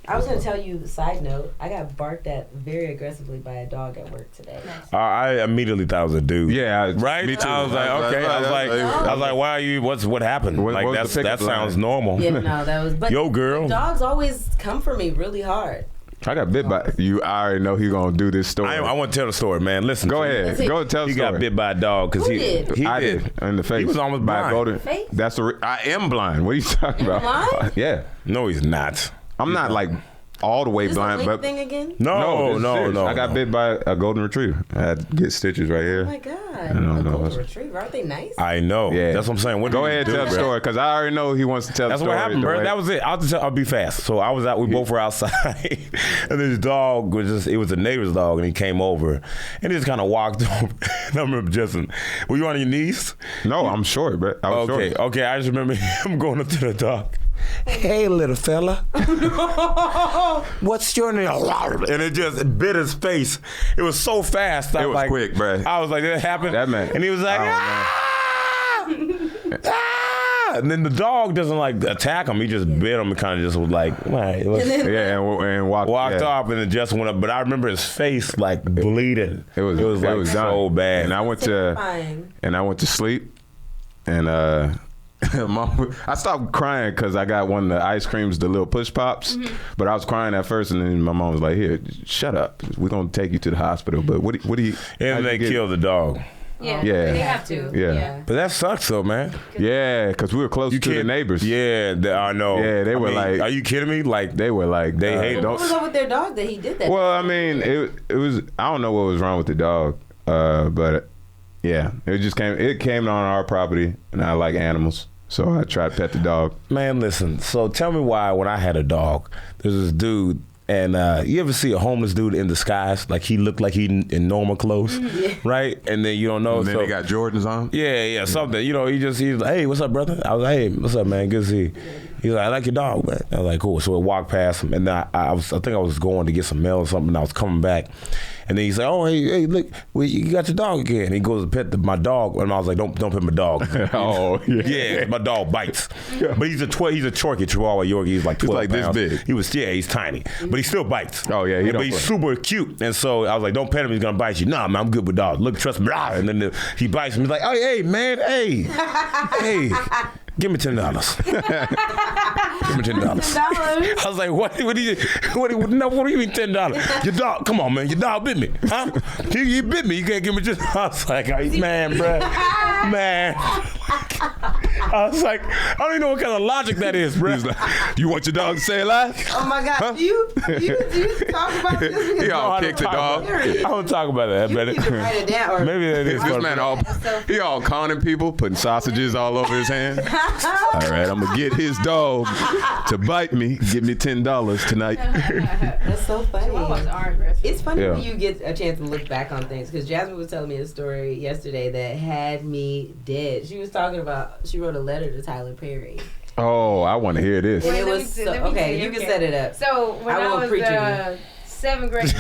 Speaker 3: I was gonna tell you. Side note: I got barked at very aggressively by a dog at work today.
Speaker 2: I immediately thought it was a dude.
Speaker 1: Yeah,
Speaker 2: right.
Speaker 1: Me too.
Speaker 2: I was like, okay. I was like, why are you? What happened? Like that sounds normal.
Speaker 3: Yeah, no, that was. But
Speaker 2: yo, girl.
Speaker 3: Dogs always come for me really hard.
Speaker 1: I got bit by you. I already know he's gonna do this story.
Speaker 2: I want to tell the story, man. Listen.
Speaker 1: Go ahead. Go tell the story.
Speaker 2: He got bit by a dog because he did
Speaker 1: in the face.
Speaker 2: He was almost blind.
Speaker 1: By a golden.
Speaker 3: Face?
Speaker 1: That's I am blind. What are you talking about?
Speaker 3: Blind?
Speaker 1: Yeah.
Speaker 2: No, he's not.
Speaker 1: I'm not like all the way blind,
Speaker 3: this
Speaker 1: but
Speaker 3: thing again?
Speaker 2: No.
Speaker 1: I got bit by a golden retriever. I had to get stitches right here.
Speaker 3: Oh my god! A golden retriever, aren't they nice?
Speaker 2: I know.
Speaker 1: Yeah,
Speaker 2: that's what I'm saying.
Speaker 1: Go ahead, tell the story, because I already know he wants to tell the story.
Speaker 2: That's what happened, bro. That was it. I'll be fast. So I was out. We both were outside, and this dog was it was a neighbor's dog, and he came over, and he just kind of walked over. And I remember Justin, were you on your knees?
Speaker 1: No, I'm short, bro. I was short.
Speaker 2: Okay. I just remember him going up to the dog. Hey, little fella. What's your name? And it just bit his face. It was so fast.
Speaker 1: It was quick, bro.
Speaker 2: I was like, that happened.
Speaker 1: That man.
Speaker 2: And he was like, and then the dog doesn't like attack him. He just bit him and kind of just was like,
Speaker 1: and walked
Speaker 2: off, and it just went up. But I remember his face like bleeding. It was like so bad.
Speaker 1: And I went to sleep, and Mom, I stopped crying because I got one of the ice creams, the little push pops. Mm-hmm. But I was crying at first, and then my mom was like, "Here, shut up. We're gonna take you to the hospital." But what do you?
Speaker 2: And they killed the dog.
Speaker 4: Yeah, they have to.
Speaker 1: Yeah.
Speaker 2: But that sucks, though, man.
Speaker 1: Yeah, because we were close to the neighbors.
Speaker 2: Yeah, I know.
Speaker 1: Yeah, they were like,
Speaker 2: "Are you kidding me?" Like
Speaker 1: they were like,
Speaker 2: they hate.
Speaker 3: What was up with their dog that he did that?
Speaker 1: Well, I mean, it was. I don't know what was wrong with the dog, but yeah, it just came. It came on our property, and I like animals. So I tried to pet the dog.
Speaker 2: Man, listen. So tell me why when I had a dog, there's this dude, and you ever see a homeless dude in disguise? Like he looked like he in normal clothes, right? And then you don't know.
Speaker 1: And then
Speaker 2: so,
Speaker 1: he got Jordans on?
Speaker 2: Yeah, something. You know, he's like, hey, what's up, brother? I was like, hey, what's up, man? Good to see you. He's like, I like your dog, man. I was like, cool. So I walked past him, and then I think I was going to get some mail or something, and I was coming back. And then he's like, oh, hey, look, you got your dog again. He goes to pet my dog, and I was like, don't pet my dog.
Speaker 1: Oh,
Speaker 2: yeah, my dog bites. But he's a Chorky Chihuahua Yorkie. He's like 12
Speaker 1: like
Speaker 2: pounds.
Speaker 1: this big.
Speaker 2: He's tiny, but he still bites.
Speaker 1: Oh yeah,
Speaker 2: but he's super cute. And so I was like, don't pet him. He's gonna bite you. Nah, man, I'm good with dogs. Look, trust me. And then he bites me. He's like, oh, hey, man, hey. Give me $10. Give me $10. I was like, what do you mean $10? Your dog, come on, man. Your dog bit me. Huh? He bit me. You can't give me just. I was like, man, bro. Man. I was like, I don't even know what kind of logic that is, bro.
Speaker 1: Like, you want your dog to stay alive?
Speaker 3: Oh my God. Huh? Do you talk about this?
Speaker 1: He all kicked the dog.
Speaker 2: I don't talk about that,
Speaker 3: you need to write it down.
Speaker 2: Maybe that is.
Speaker 1: This man he all conning people, putting sausages all over his hand. All right, I'm gonna get his dog to bite me. Give me $10 tonight.
Speaker 3: That's so funny. It's funny when you get a chance to look back on things, because Jasmine was telling me a story yesterday that had me dead. She was talking about, she wrote a letter to Tyler Perry.
Speaker 1: Oh, I want to hear this.
Speaker 3: And it was okay. You can set it up.
Speaker 4: So when I was 7th grade.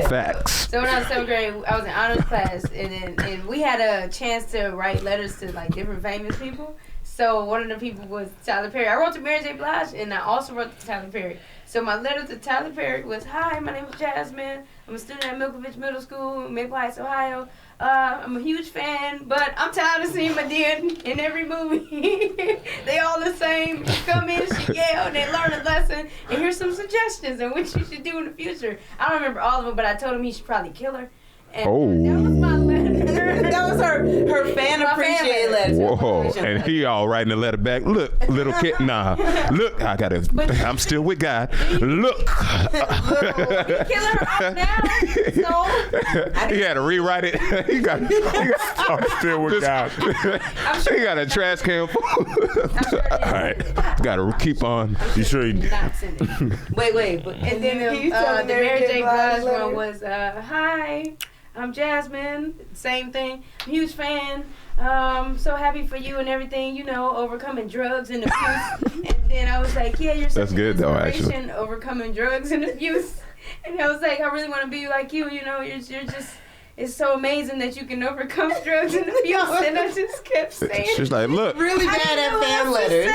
Speaker 1: Facts.
Speaker 4: So when I was 7th grade, I was in honors class, and we had a chance to write letters to like different famous people. So one of the people was Tyler Perry. I wrote to Mary J. Blige, and I also wrote to Tyler Perry. So my letter to Tyler Perry was, hi, my name is Jasmine. I'm a student at Milkovich Middle School in Maple Heights, Ohio. I'm a huge fan, but I'm tired of seeing my dear in every movie. They all the same. She come in, she yell, they learn a lesson, and here's some suggestions on what she should do in the future. I don't remember all of them, but I told him he should probably kill her. And that was my letter.
Speaker 3: That was her fan appreciated letter.
Speaker 1: Whoa! And he all writing a letter back. Look, little kid. Nah. Look, I'm still with God. Look.
Speaker 4: Killing her off now. So
Speaker 1: he had to rewrite it. he got
Speaker 2: I'm still with God.
Speaker 1: I'm sure he got a trash can full. All right. Got to keep on.
Speaker 2: You sure you did?
Speaker 3: Wait.
Speaker 4: And then the Mary J. Blige one was, hi. I'm Jasmine, same thing, huge fan, so happy for you and everything, you know, overcoming drugs and abuse. And then I was like, yeah, you're such an inspiration, overcoming drugs and abuse. And I was like, I really want to be like you, you know, you're just, it's so amazing that you can overcome drugs and abuse. And I just kept saying,
Speaker 1: she's like, look.
Speaker 3: Really bad at fan letters.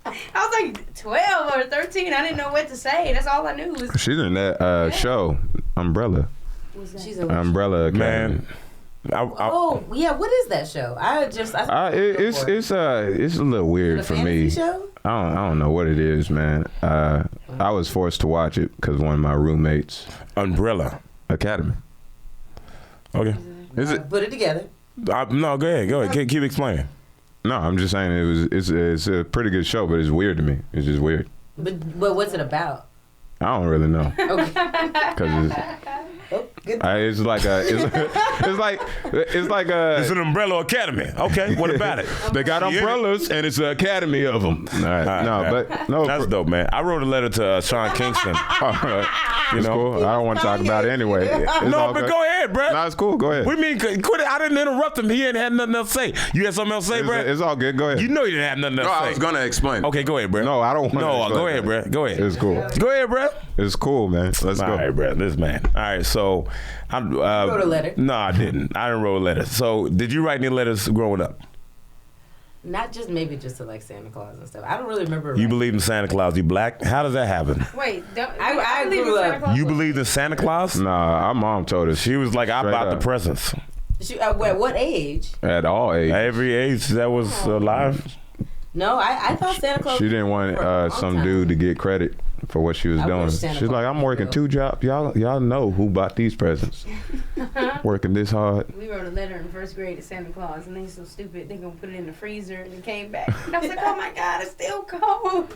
Speaker 4: I was like 12 or 13, I didn't know what to say, that's all I knew was.
Speaker 1: She's in that show, Umbrella.
Speaker 3: She's
Speaker 1: Umbrella Academy.
Speaker 2: Man.
Speaker 3: What is that show?
Speaker 1: It's a little weird for me.
Speaker 3: Show?
Speaker 1: I don't know what it is, man. I was forced to watch it because one of my roommates.
Speaker 2: Umbrella
Speaker 1: Academy.
Speaker 2: Okay.
Speaker 1: Is it?
Speaker 3: Put it together.
Speaker 2: No, go ahead. Keep explaining.
Speaker 1: No, I'm just saying it's a pretty good show, but it's weird to me. It's just weird.
Speaker 3: But what's it about?
Speaker 1: I don't really know.
Speaker 3: Okay.
Speaker 1: Because it's like
Speaker 2: it's an umbrella academy. Okay, what about it?
Speaker 1: They got umbrellas and it's an academy of them. All right.
Speaker 2: That's dope, man. I wrote a letter to Sean Kingston.
Speaker 1: All right. It's cool. I don't want to talk about it anyway.
Speaker 2: No, but go ahead, bro.
Speaker 1: No, it's cool. Go ahead.
Speaker 2: What do you mean? Quit it. I didn't interrupt him. He ain't had nothing else to say. You had something else to say, bro?
Speaker 1: It's all good. Go ahead.
Speaker 2: You know you didn't have nothing else to say.
Speaker 1: I was gonna explain.
Speaker 2: Okay, go ahead, bro.
Speaker 1: No, I don't want to.
Speaker 2: No, go ahead, bro. Go ahead.
Speaker 1: It's cool.
Speaker 2: Go ahead, bro.
Speaker 1: It's cool, man. Let's go.
Speaker 2: All right, bro. This man. All right, so I
Speaker 3: wrote a letter.
Speaker 2: No, I didn't. I didn't wrote a letter. So did you write any letters growing up?
Speaker 3: Not just maybe just to like Santa Claus and stuff. I don't really remember.
Speaker 2: You believe in Santa Claus? You black? How does that happen?
Speaker 4: Wait,
Speaker 3: I grew up.
Speaker 2: You believed in Santa Claus?
Speaker 1: Nah, our mom told us.
Speaker 2: She was like, I bought the presents.
Speaker 3: At what age?
Speaker 1: At all ages.
Speaker 2: Every age that was alive.
Speaker 3: No, I thought Santa Claus.
Speaker 1: She didn't want some dude to get credit for what she was doing. She's like, I'm working 2 jobs. Y'all know who bought these presents. Working this hard.
Speaker 4: We wrote a letter in 1st grade to Santa Claus, and they so stupid they gonna put it in the freezer, and it came back. And I was like, oh my God, it's still cold.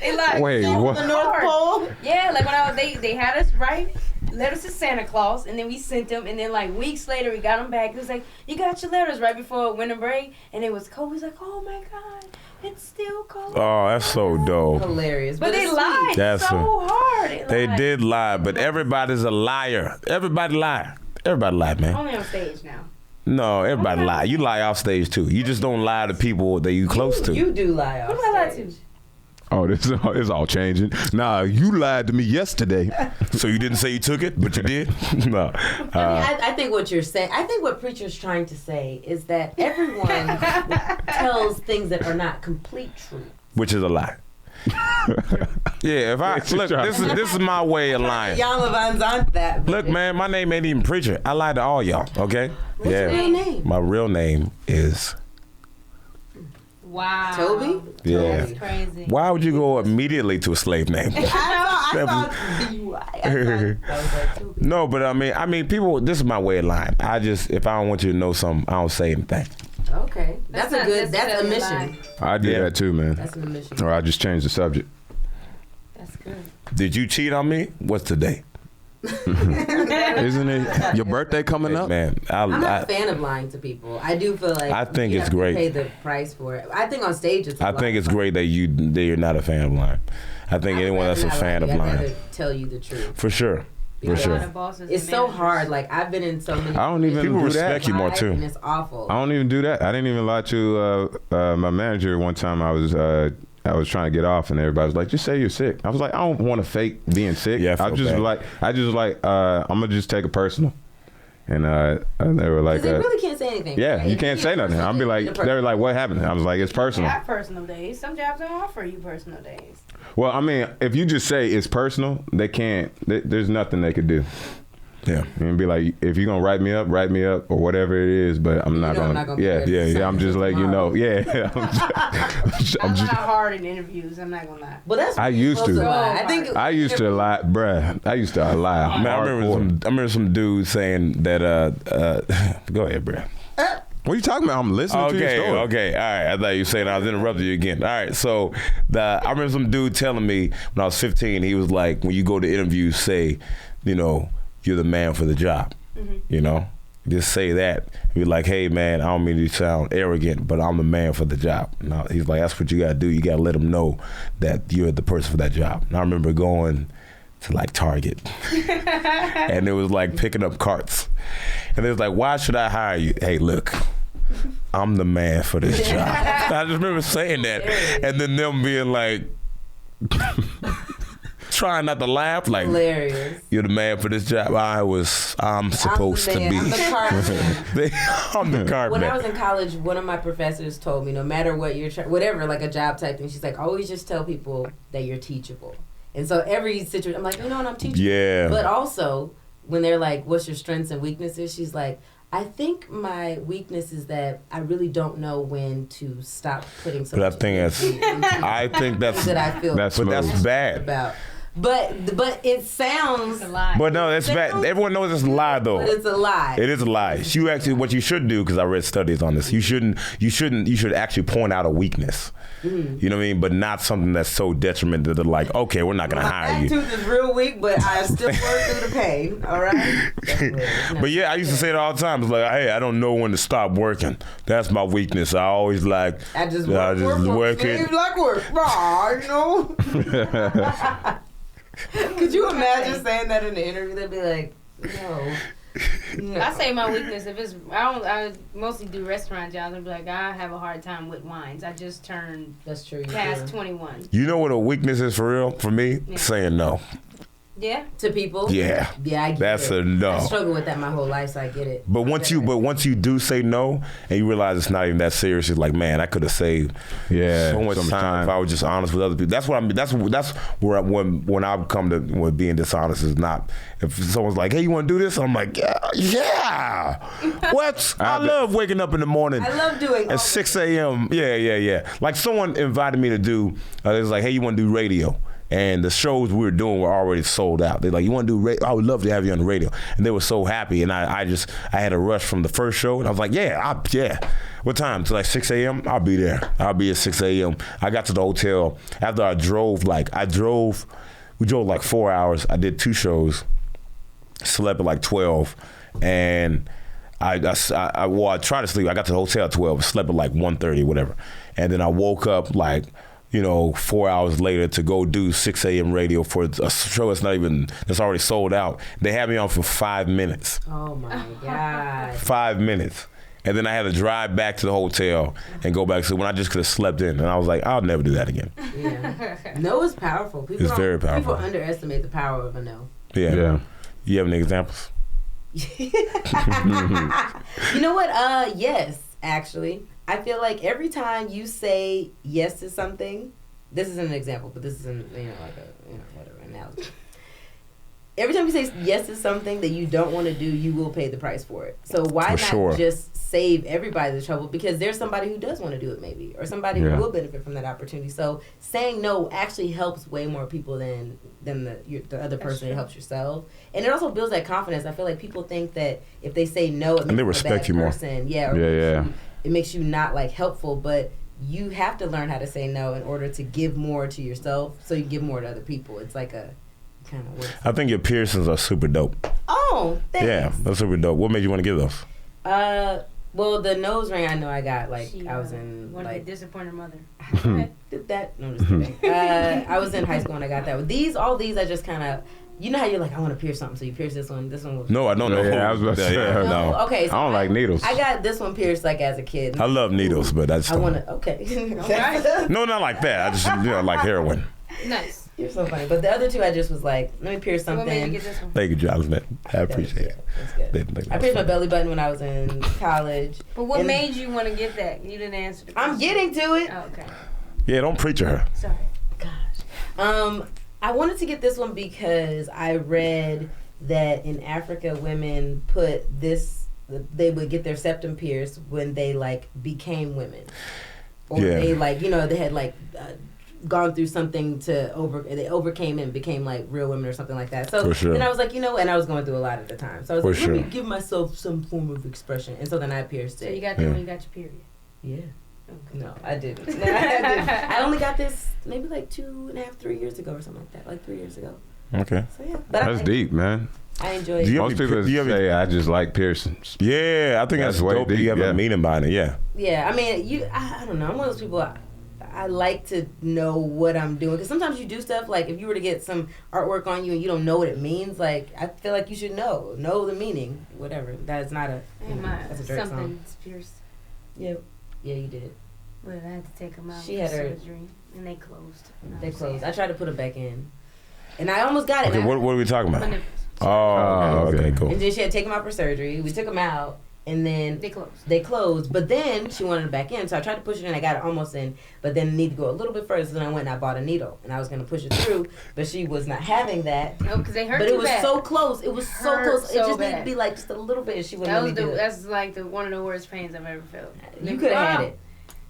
Speaker 4: They like,
Speaker 1: wait, what?
Speaker 3: The North Pole?
Speaker 4: Yeah, like when they had us write letters to Santa Claus, and then we sent them, and then like weeks later we got them back. It was like, you got your letters right before winter break, and it was cold. He was like, oh my God, it's still cold.
Speaker 2: Oh, that's so dope.
Speaker 3: Hilarious.
Speaker 4: But they lied
Speaker 2: That's
Speaker 4: so hard.
Speaker 2: They did lie, but everybody's a liar. Everybody lie. Everybody lie, man.
Speaker 4: Only on stage now.
Speaker 2: No, everybody lie. You lie off stage too. You just don't lie to people that you close to.
Speaker 3: You do lie off
Speaker 4: Who do I lie
Speaker 3: stage.
Speaker 4: to?
Speaker 1: Oh, this is all changing. Nah, you lied to me yesterday.
Speaker 2: So you didn't say you took it, but you did? No.
Speaker 3: I think what you're saying, I think what Preacher's trying to say is that everyone tells things that are not complete truth.
Speaker 2: Which is a lie. Yeah, if I look, this is my way of lying.
Speaker 3: Y'all aren't that.
Speaker 2: Look, man, my name ain't even Preacher. I lied to all y'all, okay?
Speaker 3: What's your real name?
Speaker 2: My real name is...
Speaker 4: Wow.
Speaker 3: Toby?
Speaker 2: Yeah.
Speaker 4: That's crazy.
Speaker 2: Why would you go immediately to a slave name?
Speaker 3: I thought B-Y. I was like, Toby.
Speaker 2: No, but I mean, people. This is my way of lying. If I don't want you to know something, I don't say anything.
Speaker 3: Okay. That's a
Speaker 4: necessarily
Speaker 3: mission.
Speaker 4: lying.
Speaker 1: I did that too, man.
Speaker 3: That's an admission.
Speaker 1: Or I just changed the subject.
Speaker 4: That's good.
Speaker 2: Did you cheat on me? What's today?
Speaker 1: Isn't it your birthday coming up?
Speaker 2: Man,
Speaker 3: I'm not a fan of lying to people. I do feel like
Speaker 2: I think
Speaker 3: you
Speaker 2: it's
Speaker 3: have to
Speaker 2: great.
Speaker 3: pay the price for it. I think on stage it's.
Speaker 2: I think it's great that you're not a fan of lying. I think anyone that's a fan of
Speaker 3: I'd
Speaker 2: lying,
Speaker 3: rather tell you the truth.
Speaker 2: for sure, for
Speaker 3: Because
Speaker 2: sure.
Speaker 3: It's so hard. Like I've been in so many.
Speaker 1: I don't even
Speaker 2: People
Speaker 1: do
Speaker 2: respect
Speaker 1: that.
Speaker 2: you more too.
Speaker 3: And it's awful.
Speaker 1: I don't even do that. I didn't even lie to my manager one time. I was trying to get off, and everybody was like, "Just say you're sick." I was like, "I don't want to fake being sick."
Speaker 2: Yeah, I
Speaker 1: I'm
Speaker 2: feel
Speaker 1: like, I'm gonna just take it personal. And they were like,
Speaker 3: Because they really can't say anything.
Speaker 1: "Yeah,
Speaker 3: right?
Speaker 1: you can't say nothing." I'll be like, they were like, "What happened?" I was like, "It's
Speaker 4: You
Speaker 1: personal."
Speaker 4: have personal days. Some jobs don't offer you personal days.
Speaker 1: Well, I mean, if you just say it's personal, they can't. There's nothing they could do.
Speaker 2: Yeah.
Speaker 1: And be like, if you're gonna write me up, or whatever it is. But I'm not gonna. Yeah. I'm just letting you know. Yeah.
Speaker 4: I'm not hard in interviews. I'm not gonna lie.
Speaker 3: But that's
Speaker 1: I used to.
Speaker 3: lie. I think
Speaker 1: I used to lie, bruh. I used to lie.
Speaker 2: Man, I remember some dude saying that. Go ahead, bruh.
Speaker 1: What are you talking about? I'm listening to your story.
Speaker 2: Okay, all right. I thought you were saying I was interrupting you again. All right, so I remember some dude telling me when I was 15, he was like, when you go to interviews, say, you're the man for the job. Mm-hmm. Just say that. Be like, hey, man, I don't mean to sound arrogant, but I'm the man for the job. And he's like, that's what you got to do. You got to let them know that you're the person for that job. And I remember going to like Target and it was like picking up carts. And they was like, why should I hire you? Hey, look, I'm the man for this job. I just remember saying that. And then them being like, trying not to laugh, like,
Speaker 3: hilarious.
Speaker 2: You're the man for this job. I'm supposed to be.
Speaker 3: I'm the carpenter.
Speaker 2: I'm the carpenter.
Speaker 3: When I was in college, one of my professors told me, no matter what you're whatever, like a job type thing, she's like, always just tell people that you're teachable. And so every situation, I'm like, and I'm teachable.
Speaker 2: Yeah.
Speaker 3: But also, when they're like, what's your strengths and weaknesses? She's like, I think my weakness is that I really don't know when to stop putting so much energy into
Speaker 2: I think that's
Speaker 3: that I feel
Speaker 2: but that's bad.
Speaker 3: about. But it sounds
Speaker 4: It's a lie.
Speaker 2: But no, that's bad. Everyone knows it's a lie, though.
Speaker 3: But it's a lie.
Speaker 2: It is a lie. You actually, what you should do, because I read studies on this, you should actually point out a weakness.
Speaker 3: Mm.
Speaker 2: You know what I mean? But not something that's so detrimental that they're like, okay, we're not gonna hire you.
Speaker 3: My tooth is real weak, but I still work through the pain. All right.
Speaker 2: But yeah, I used to say it all the time. It's like, hey, I don't know when to stop working. That's my weakness. I always like,
Speaker 3: I just
Speaker 2: work
Speaker 3: it.
Speaker 2: it.
Speaker 3: Like work, you know. Could you imagine saying that in an interview? They'd be like, no.
Speaker 4: I say my weakness I mostly do restaurant jobs. I'd be like, I have a hard time with wines. I just turned past 21.
Speaker 2: You know what a weakness is for real? For me, saying no.
Speaker 4: Yeah.
Speaker 3: To people?
Speaker 2: Yeah.
Speaker 3: Yeah, I get
Speaker 2: That's
Speaker 3: it.
Speaker 2: a no.
Speaker 3: I struggle with that my whole life, so I get it.
Speaker 2: But once you do say no, and you realize it's not even that serious, it's like, man, I could have saved so much time if I was just honest with other people. That's what I mean. That's where when I come to when being dishonest is not. If someone's like, hey, you want to do this? I'm like, yeah. What? I love waking up in the morning.
Speaker 3: I love doing
Speaker 2: at 6 a.m. Yeah. Like someone invited me to do. It was like, hey, you want to do radio? And the shows we were doing were already sold out. They're like, you want to do radio? I would love to have you on the radio. And they were so happy. And I had a rush from the first show. And I was like, yeah. What time? Till like 6 a.m.? I'll be there. I'll be at 6 a.m. I got to the hotel. After we drove like 4 hours. I did 2 shows. slept at like 12, and I tried to sleep. I got to the hotel at 12, slept at like 1:30, whatever, and then I woke up like 4 hours later to go do 6 a.m. radio for a show that's already sold out. They had me on for 5 minutes.
Speaker 3: Oh my God.
Speaker 2: 5 minutes. And then I had to drive back to the hotel and go back. So when I just could have slept in, and I was like, I'll never do that again.
Speaker 3: Yeah. No is powerful.
Speaker 2: It's very powerful.
Speaker 3: People underestimate the power of a no.
Speaker 2: Yeah. You have any examples?
Speaker 3: You know what? Yes, actually. I feel like every time you say yes to something, this isn't an example, but this is whatever analogy. Every time you say yes to something that you don't want to do, you will pay the price for it. So why not just save everybody the trouble? Because there's somebody who does want to do it maybe, or somebody who will benefit from that opportunity. So saying no actually helps way more people than the other person. It helps yourself. And it also builds that confidence. I feel like people think that if they say no, it makes
Speaker 2: they respect you more.
Speaker 3: It makes you not like helpful, but you have to learn how to say no in order to give more to yourself so you can give more to other people. It's like a kind of works.
Speaker 2: I think your piercings are super dope.
Speaker 3: Oh, thanks.
Speaker 2: Yeah, they're super dope. What made you want to get those?
Speaker 3: Well, the nose ring I know I got I was in
Speaker 4: wanted to disappoint her mother.
Speaker 3: I did that. No, I'm just kidding. I was in high school and I got that. All these I just kind of. You know how you're like, I want to pierce something, so you pierce this one. This one was.
Speaker 2: No, I don't know.
Speaker 1: Yeah, I was about to say.
Speaker 2: No.
Speaker 3: Okay. So
Speaker 1: I don't like needles.
Speaker 3: I got this one pierced like as a kid.
Speaker 2: I love needles, but I just.
Speaker 3: I want to. Okay.
Speaker 2: No, not like that. I just like heroin.
Speaker 4: Nice.
Speaker 3: You're so funny. But the other two, I just was like, let me pierce something.
Speaker 4: What made you get this one?
Speaker 2: Thank you, Jonathan. I appreciate it.
Speaker 3: That's good. I pierced my belly button when I was in college.
Speaker 4: But what made you want to get that? You didn't answer the question.
Speaker 3: I'm getting to it.
Speaker 4: Oh, okay.
Speaker 2: Yeah, don't preach to her.
Speaker 4: Sorry.
Speaker 3: Gosh. I wanted to get this one because I read that in Africa, women they would get their septum pierced when they like became women, or they they had gone through something they overcame and became like real women or something like that. So then I was like, and I was going through a lot at the time, so I was let me give myself some form of expression, and so then I pierced it.
Speaker 4: So you got that when you got your period?
Speaker 3: Yeah. Okay. No, I didn't. I only got this maybe like 2.5, 3 years ago or something like that. Like 3 years ago.
Speaker 2: Okay.
Speaker 3: So yeah,
Speaker 1: that's deep, man.
Speaker 3: I enjoy it.
Speaker 1: Most people say I just like piercings.
Speaker 2: Yeah, I think that's dope. You have a meaning behind it. Yeah.
Speaker 3: Yeah, I mean, I don't know. I'm one of those people. I like to know what I'm doing, because sometimes you do stuff like if you were to get some artwork on you and you don't know what it means, like I feel like you should know the meaning. Whatever. That's not a. That's a Drake song.
Speaker 4: Pierced.
Speaker 3: Yeah. Yeah, you did.
Speaker 4: Well, I had to take them out.
Speaker 3: She had her
Speaker 4: surgery, and they closed.
Speaker 3: They closed. I tried to put them back in, and I almost got it.
Speaker 2: Okay, what are we talking about? Okay, cool.
Speaker 3: And then she had to take them out for surgery. We took them out, and then
Speaker 4: they
Speaker 3: closed. But then she wanted it back in, so I tried to push it in. I got it almost in, but then need to go a little bit further. So then I went and I bought a needle, and I was gonna push it through, but she was not having that.
Speaker 4: No, because they hurt.
Speaker 3: But
Speaker 4: it
Speaker 3: was so close. It was so close. It just needed to be like just a little bit. And she wouldn't let me do it.
Speaker 4: That's like one of the worst pains I've ever felt.
Speaker 3: You could have had it.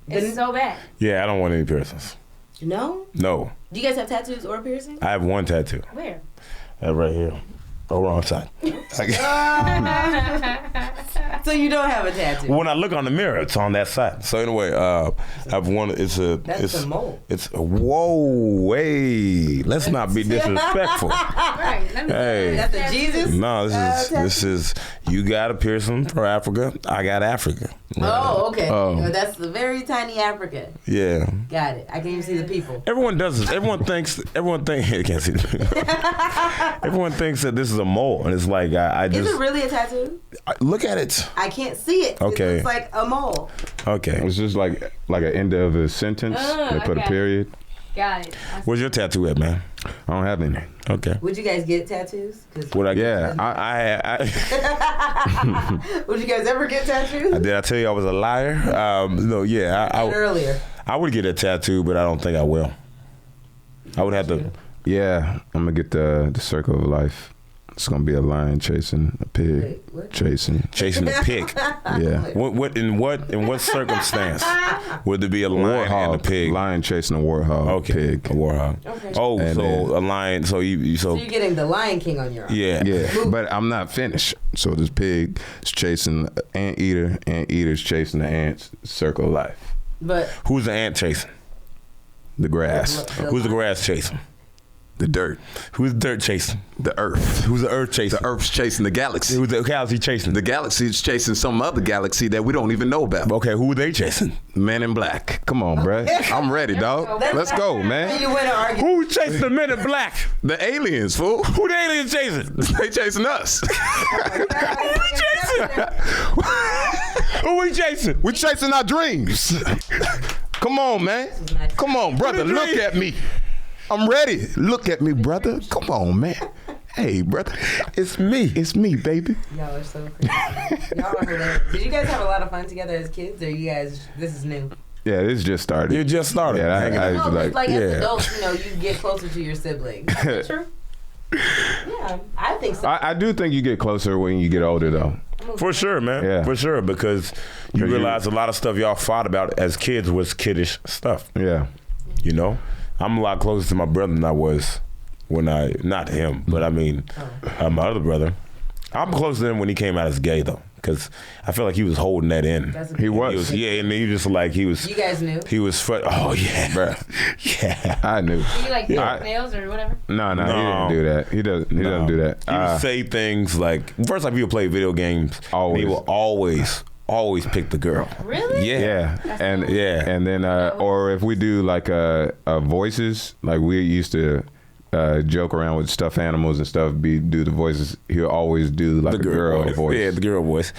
Speaker 4: It's so bad.
Speaker 2: Yeah, I don't want any piercings.
Speaker 3: No?
Speaker 2: No.
Speaker 3: Do you guys have tattoos or piercings?
Speaker 2: I have one tattoo.
Speaker 4: Where?
Speaker 2: Right here. Oh, wrong side.
Speaker 3: So you don't have a tattoo?
Speaker 2: When I look on the mirror, it's on that side. So anyway, I've one. It's a
Speaker 3: mole.
Speaker 2: It's whoa, hey. Let's not be disrespectful.
Speaker 4: Right.
Speaker 2: Hey.
Speaker 3: That's a Jesus?
Speaker 2: No, this is you got a piercing for Africa. I got Africa.
Speaker 3: Oh, okay. That's the very tiny Africa.
Speaker 2: Yeah.
Speaker 3: Got it. I can't even see the people.
Speaker 2: Everyone does this. Everyone thinks. You can't see the people. Everyone thinks that this is a mole, and it's like I just.
Speaker 3: Is it really a tattoo?
Speaker 2: Look at it.
Speaker 3: I can't see it.
Speaker 2: Okay.
Speaker 3: It's like a mole.
Speaker 2: Okay.
Speaker 1: It's just like an end of a sentence. They put a period.
Speaker 4: Got it.
Speaker 2: Where's your tattoo at, man?
Speaker 1: I don't have any.
Speaker 2: Okay.
Speaker 3: Would you guys get tattoos?
Speaker 2: Would I get?
Speaker 1: Yeah.
Speaker 3: Would you guys ever get tattoos?
Speaker 2: Did I tell you I was a liar? No. Yeah.
Speaker 3: Earlier.
Speaker 2: I would get a tattoo, but I don't think I will. I would have to.
Speaker 1: Yeah, I'm gonna get the circle of life. It's gonna be a lion chasing a pig.
Speaker 3: Wait,
Speaker 2: chasing a pig.
Speaker 1: Yeah.
Speaker 2: In what circumstance would there be a lion and a pig?
Speaker 1: Lion chasing a warthog.
Speaker 2: Okay.
Speaker 1: Pig.
Speaker 2: A warthog. Okay. Oh, and so a lion. So you're
Speaker 3: getting the Lion King on your arm.
Speaker 2: Yeah.
Speaker 1: Yeah. But I'm not finished. So this pig is chasing an anteater. Anteater's chasing the ants. Circle of life.
Speaker 3: But
Speaker 2: who's the ant chasing?
Speaker 1: The grass.
Speaker 2: Who's the grass chasing?
Speaker 1: The dirt.
Speaker 2: Who's the dirt chasing?
Speaker 1: The earth.
Speaker 2: Who's the earth chasing?
Speaker 1: The earth's chasing the galaxy.
Speaker 2: Who's the galaxy chasing?
Speaker 1: The galaxy is chasing some other galaxy that we don't even know about.
Speaker 2: Okay, who are they chasing?
Speaker 1: Men in Black. Come on, bruh. I'm ready, dog. Let's go, man.
Speaker 3: You win an argument.
Speaker 2: Who's chasing the men in black?
Speaker 1: The aliens, fool.
Speaker 2: Who the aliens chasing?
Speaker 1: They chasing us.
Speaker 2: Who we chasing? Who we chasing?
Speaker 1: We chasing our dreams. Come on, man. Come on, brother. Look at me. I'm ready. Look at me, brother. Come on, man. Hey, brother. It's me. It's me, baby.
Speaker 3: Y'all are so crazy. Y'all are hilarious. Did you guys have a lot of fun together as kids, or you guys? This is new.
Speaker 1: Yeah, this just started.
Speaker 2: You just started.
Speaker 1: Yeah, I
Speaker 3: No,
Speaker 1: was
Speaker 3: like
Speaker 1: yeah.
Speaker 3: as adults, you know, you get closer to your siblings. Is that true? Yeah, I think so.
Speaker 1: I do think you get closer when you get older, though.
Speaker 2: For sure, man.
Speaker 1: Yeah.
Speaker 2: For sure, because you
Speaker 1: 'Cause
Speaker 2: realize a lot of stuff y'all fought about as kids was kiddish stuff.
Speaker 1: Yeah.
Speaker 2: You know? I'm a lot closer to my brother than I was when not him, but I mean, my other brother. I'm closer to him when he came out as gay, though, because I feel like he was holding that in.
Speaker 1: He was.
Speaker 2: Yeah, and he just like, he was.
Speaker 3: You guys knew?
Speaker 2: He was, oh, yeah.
Speaker 1: Bruh.
Speaker 2: Yeah.
Speaker 1: I knew.
Speaker 4: Do you like nails or whatever?
Speaker 1: No, he didn't do that. He doesn't do that.
Speaker 2: He would say things like, first time he would play video games,
Speaker 1: Always.
Speaker 2: he would always pick the girl.
Speaker 4: Really?
Speaker 2: Yeah.
Speaker 1: And
Speaker 2: Yeah.
Speaker 1: and then or if we do like voices, like we used to joke around with stuffed animals and stuff, do the voices. He'll always do like
Speaker 2: The
Speaker 1: a girl voice.
Speaker 2: Yeah, the girl voice.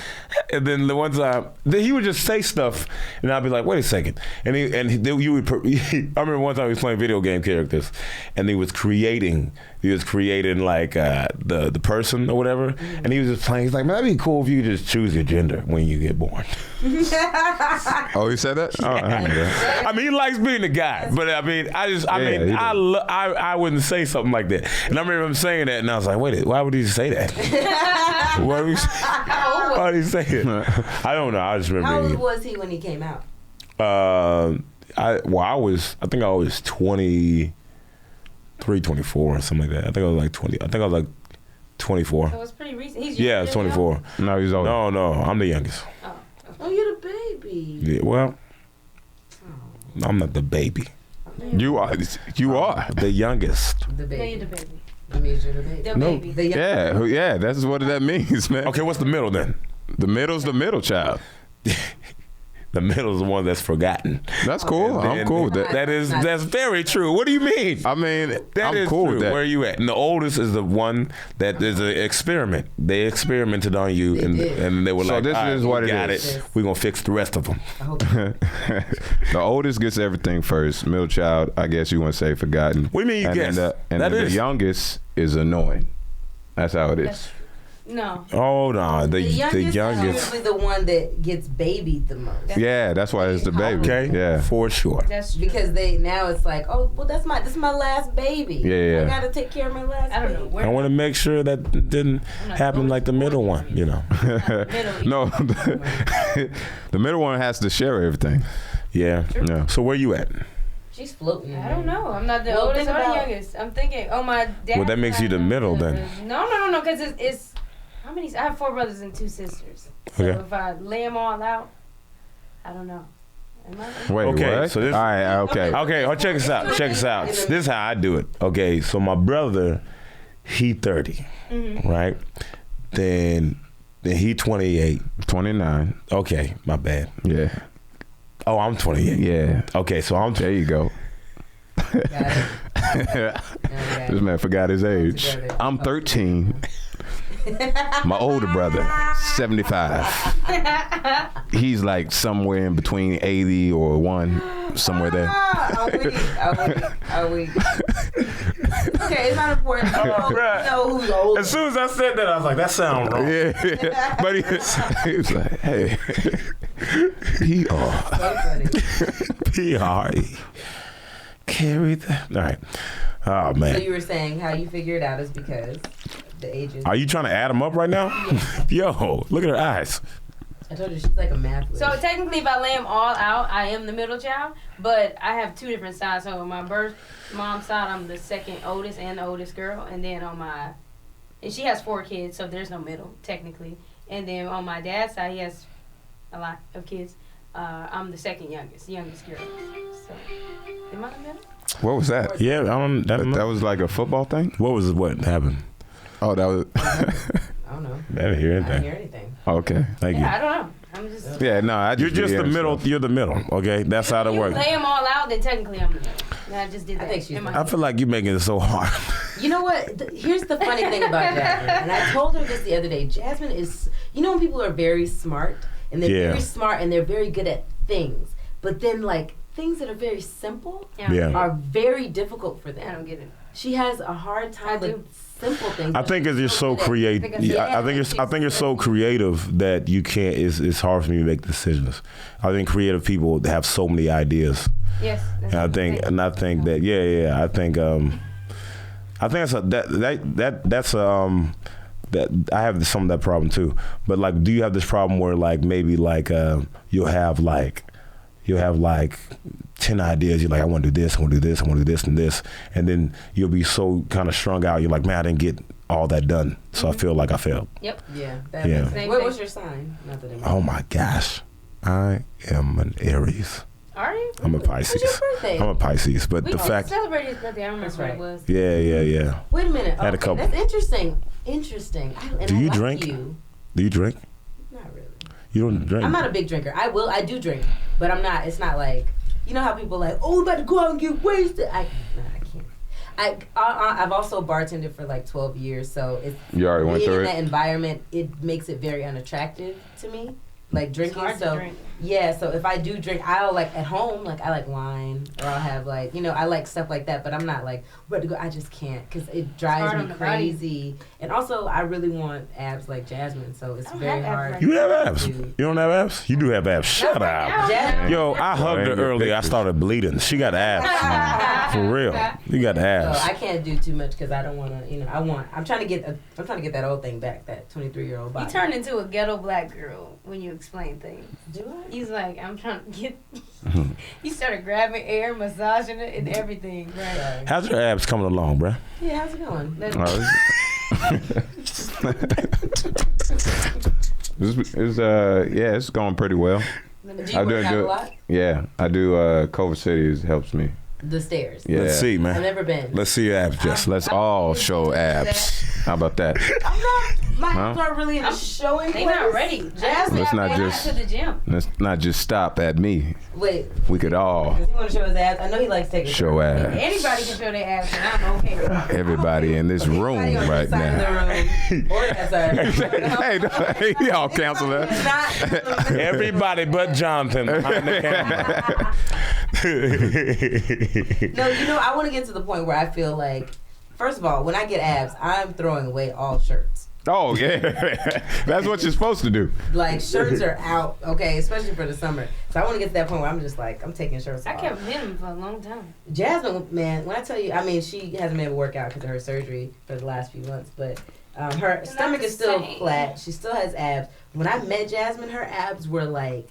Speaker 2: And then the one time, then he would just say stuff, and I'd be like, "Wait a second." And you would. I remember one time he was playing video game characters, and he was creating like the person or whatever, and he was just playing. He's like, "Man, that'd be cool if you could just choose your gender when you get born."
Speaker 1: Oh, he said that? Oh, I knew that.
Speaker 2: I mean, he likes being a guy, but I mean, I wouldn't say something like that. And I remember him saying that, and I was like, wait, why would he say that? Why would he say it? I don't know. I just remember.
Speaker 3: How old was he when he came out?
Speaker 2: I think I was 23, 24 or something like that. I think I was like 20. I think I was like 24.
Speaker 4: So it's pretty recent. He's
Speaker 2: Yeah, it's 24.
Speaker 1: No, he's older.
Speaker 2: No, I'm the youngest.
Speaker 3: Oh, you're the baby.
Speaker 2: Yeah, well, I'm not the baby.
Speaker 1: You are.
Speaker 2: The youngest.
Speaker 3: The
Speaker 4: Yeah,
Speaker 3: baby.
Speaker 4: you're the baby.
Speaker 3: That means you're the baby.
Speaker 4: The
Speaker 2: No.
Speaker 4: baby.
Speaker 3: The young-
Speaker 1: Yeah, that's what that means, man.
Speaker 2: Okay, what's the middle then?
Speaker 1: The middle's the middle child.
Speaker 2: The middle is the one that's forgotten.
Speaker 1: That's cool. I'm cool with that.
Speaker 2: That's very true. What do you mean?
Speaker 1: I mean,
Speaker 2: That
Speaker 1: I'm
Speaker 2: is
Speaker 1: cool
Speaker 2: true.
Speaker 1: with that.
Speaker 2: Where are you at? And the oldest is the one that is an experiment. They experimented on you, and they were
Speaker 1: So
Speaker 2: like,
Speaker 1: this
Speaker 2: "All right,
Speaker 1: is what
Speaker 2: we
Speaker 1: it
Speaker 2: got
Speaker 1: is.
Speaker 2: it. We're gonna fix the rest of them."
Speaker 3: I hope
Speaker 1: The oldest gets everything first. Middle child, I guess you want to say forgotten.
Speaker 2: What do you mean you
Speaker 1: and
Speaker 2: guess?
Speaker 1: Then the youngest is annoying. That's how it is.
Speaker 4: No.
Speaker 2: Oh no, the youngest.
Speaker 3: is usually the one that gets babied the most.
Speaker 1: Yeah, that's why it's the baby.
Speaker 2: Okay,
Speaker 1: Yeah.
Speaker 2: for sure.
Speaker 4: That's true.
Speaker 3: Because now it's like, oh, well, this is my last baby.
Speaker 1: Yeah.
Speaker 3: I gotta take care of my last
Speaker 4: I don't know.
Speaker 3: baby.
Speaker 2: I want to make sure that didn't happen like the middle one. You know.
Speaker 1: No, the middle one has to share everything.
Speaker 2: Yeah.
Speaker 1: Yeah.
Speaker 2: So where you at?
Speaker 3: She's floating.
Speaker 4: I don't know. I'm not the
Speaker 3: Well,
Speaker 4: oldest
Speaker 3: think
Speaker 4: or the
Speaker 3: about-
Speaker 4: youngest. I'm thinking, my dad.
Speaker 2: Well, that makes you the middle then.
Speaker 4: No, because it's how many? I have 4 brothers and 2 sisters. So
Speaker 2: Okay.
Speaker 4: if I lay them all out, I don't know. Am I?
Speaker 1: Wait,
Speaker 2: Okay,
Speaker 1: what?
Speaker 2: so this-
Speaker 1: All right, okay.
Speaker 2: Okay, check this out. Check this out. This is how I do it. Okay, so my brother, he 30, right? Then he 28.
Speaker 1: 29.
Speaker 2: Okay, my bad.
Speaker 1: Yeah.
Speaker 2: Oh, I'm 28.
Speaker 1: Yeah.
Speaker 2: Okay, so I'm.
Speaker 1: There you go.
Speaker 3: Got it.
Speaker 1: This man forgot his age.
Speaker 3: Together.
Speaker 1: I'm 13. My older brother, 75. He's like somewhere in between 80 or 1, somewhere there.
Speaker 3: Are we? Okay, it's not important.
Speaker 2: right.
Speaker 3: Know who's old.
Speaker 2: As soon as I said that, I was like, that sounds wrong.
Speaker 1: Yeah. But he was like, hey, PR.
Speaker 3: So funny.
Speaker 2: P.R.E. Carry that. All right. Oh,
Speaker 3: So
Speaker 2: man.
Speaker 3: you were saying how you figure it out is because the ages.
Speaker 2: Are you trying to add them up right now? Yo, look at her eyes.
Speaker 3: I told you she's like a math whiz.
Speaker 4: So technically, if I lay them all out, I am the middle child. But I have 2 different sides. So on my birth mom's side, I'm the second oldest and the oldest girl. And then and she has 4 kids, so there's no middle technically. And then on my dad's side, he has a lot of kids. I'm the second youngest girl. So, am I in the middle?
Speaker 1: What was that?
Speaker 2: Yeah,
Speaker 1: That was like a football thing?
Speaker 2: what happened?
Speaker 1: Oh, that was.
Speaker 3: I don't know.
Speaker 2: I didn't hear
Speaker 3: I
Speaker 2: anything.
Speaker 3: didn't hear anything.
Speaker 1: Okay.
Speaker 2: Thank you.
Speaker 4: Yeah, I don't know. I'm just.
Speaker 1: Yeah, no, I
Speaker 2: You're
Speaker 1: just
Speaker 2: just
Speaker 1: be
Speaker 2: the
Speaker 1: hearing
Speaker 2: middle.
Speaker 1: stuff.
Speaker 2: You're the middle. Okay, that's how it
Speaker 4: You
Speaker 2: works.
Speaker 4: lay them all out, then technically I'm the middle. And I just did that.
Speaker 3: I think she's
Speaker 4: in my
Speaker 3: the
Speaker 2: I feel like you're making it so hard.
Speaker 3: You know what? Here's the funny thing about Jasmine, and I told her this the other day. Jasmine is, you know, when people are very smart and they're
Speaker 2: Yeah.
Speaker 3: very smart and they're very good at things, but then like things that are very simple
Speaker 2: Yeah.
Speaker 3: are very difficult for them.
Speaker 4: I don't get it.
Speaker 3: She has a hard time
Speaker 4: I do.
Speaker 3: with simple things.
Speaker 2: I
Speaker 3: but
Speaker 2: think
Speaker 3: she's
Speaker 2: it's just so
Speaker 3: good at-
Speaker 2: creative.
Speaker 3: Yeah,
Speaker 2: I think you're so creative that you can't. It's hard for me to make decisions. I think creative people have so many ideas.
Speaker 4: Yes.
Speaker 2: And I think that I think that I have some of that problem too. But like, do you have this problem where like maybe like you'll have like 10 ideas. You're like, I want to do this, I want to do this, I want to do this and this, and then you'll be so kind of strung out. You're like, man, I didn't get all that done, so I feel like I failed.
Speaker 4: Yep.
Speaker 3: Yeah.
Speaker 2: Yeah.
Speaker 4: Same
Speaker 3: What
Speaker 4: thing.
Speaker 3: was your sign? Not that it
Speaker 2: Oh my gosh, I am an Aries.
Speaker 4: Are you?
Speaker 2: I'm a Pisces.
Speaker 3: When's your birthday?
Speaker 2: I'm a Pisces, but
Speaker 4: We
Speaker 2: the fact,
Speaker 4: celebrated his birthday. I don't remember
Speaker 3: That's
Speaker 4: what
Speaker 3: right.
Speaker 4: it was.
Speaker 2: yeah.
Speaker 3: Wait a minute.
Speaker 2: Had a
Speaker 3: Okay,
Speaker 2: couple.
Speaker 3: that's interesting. And
Speaker 2: Do
Speaker 3: I
Speaker 2: you
Speaker 3: like
Speaker 2: drink?
Speaker 3: You.
Speaker 2: Do you drink?
Speaker 3: Not really.
Speaker 2: You don't drink.
Speaker 3: I'm not a big drinker. I do drink, but I'm not. It's not like, you know how people like, oh, we're about to go out and get wasted. I can't. I've also bartended for like 12 years, so it's
Speaker 1: You already went
Speaker 3: being
Speaker 1: through
Speaker 3: in
Speaker 1: it?
Speaker 3: that environment. It makes it very unattractive to me, like drinking.
Speaker 4: hard to
Speaker 3: So
Speaker 4: drink.
Speaker 3: yeah, so if I do drink, I'll like at home, like I like wine, or I'll have like, you know, I like stuff like that. But I'm not like ready to go. I just can't because it drives
Speaker 4: hard
Speaker 3: me
Speaker 4: on the body.
Speaker 3: crazy. And also, I really want abs like Jasmine, so it's
Speaker 4: I don't
Speaker 3: very
Speaker 4: have abs
Speaker 3: hard.
Speaker 4: like
Speaker 2: You have abs.
Speaker 3: to-
Speaker 2: You don't have abs. You do have abs. Shut
Speaker 4: right
Speaker 2: up.
Speaker 4: now.
Speaker 3: Jasmine,
Speaker 2: Yo, I hugged her
Speaker 1: Ain't your
Speaker 2: earlier. I
Speaker 1: pictures.
Speaker 2: started bleeding. She got abs. For real. You got
Speaker 3: So I
Speaker 2: abs.
Speaker 3: can't do too much because I don't want to, you know. I'm trying to get that old thing back, that 23-year-old body.
Speaker 4: You turned into a ghetto black girl when you explain things.
Speaker 3: Do I?
Speaker 4: He's like, I'm trying to get. He started grabbing air, massaging it, and everything. Right.
Speaker 3: Sorry.
Speaker 2: How's your abs coming along, bruh?
Speaker 3: Yeah, how's it going?
Speaker 1: It's going pretty well.
Speaker 3: Do
Speaker 1: I
Speaker 3: you
Speaker 1: do
Speaker 3: work out
Speaker 1: do-
Speaker 3: a lot?
Speaker 1: Yeah, I do. Culver City helps me.
Speaker 3: The stairs.
Speaker 1: Yeah.
Speaker 2: Let's see,
Speaker 3: I've
Speaker 2: man.
Speaker 3: never been.
Speaker 2: Let's see your abs, Jess.
Speaker 1: Let's all show abs. How about that?
Speaker 3: I'm not. My
Speaker 1: Huh?
Speaker 3: abs aren't really in a showing.
Speaker 4: They not
Speaker 3: place.
Speaker 4: ready.
Speaker 3: Jasmine,
Speaker 1: Let's not
Speaker 4: I went
Speaker 1: just-
Speaker 4: to the gym.
Speaker 1: Let's not just stop at me.
Speaker 3: wait.
Speaker 1: We could all
Speaker 3: Does he want to show his abs? I know he likes taking.
Speaker 1: show abs.
Speaker 4: Anybody can show their abs, and I'm okay with it.
Speaker 1: Everybody in this room
Speaker 3: Anybody on
Speaker 1: right
Speaker 3: this side
Speaker 1: now.
Speaker 3: of the room. Or that side.
Speaker 1: Hey, y'all cancel that.
Speaker 3: It's not.
Speaker 2: Everybody but Jonathan behind the camera.
Speaker 3: No, you know, I want to get to the point where I feel like, first of all, when I get abs, I'm throwing away all shirts.
Speaker 1: Oh yeah, that's what you're supposed to do.
Speaker 3: Like, shirts are out, okay, especially for the summer. So I want to get to that point where I'm just like, I'm taking shirts
Speaker 4: I
Speaker 3: off.
Speaker 4: kept hitting him for a long time.
Speaker 3: Jasmine, man, when I tell you, I mean, she hasn't been able to work out because of her surgery for the last few months, but her
Speaker 4: It's
Speaker 3: stomach
Speaker 4: not
Speaker 3: is still
Speaker 4: the same.
Speaker 3: flat. She still has abs. When I met Jasmine, her abs were like,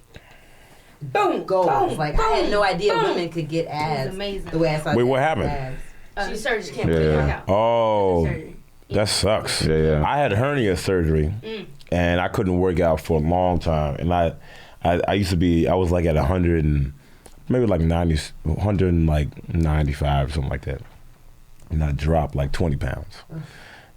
Speaker 3: boom, goals.
Speaker 4: boom,
Speaker 3: Like, I had no idea
Speaker 4: boom.
Speaker 3: women could get
Speaker 4: It was
Speaker 3: abs
Speaker 4: amazing.
Speaker 3: the way I saw
Speaker 2: Wait, what
Speaker 3: Jasmine's
Speaker 2: happened?
Speaker 3: abs.
Speaker 4: She surgery.
Speaker 3: can't
Speaker 1: Yeah.
Speaker 4: Work out.
Speaker 2: Oh,
Speaker 4: Surgery.
Speaker 2: that sucks.
Speaker 1: Yeah.
Speaker 2: I had hernia surgery, and I couldn't work out for a long time. And I used to be, I was like at 100 and maybe like 90, 100 and like 95 or something like that. And I dropped like 20 pounds.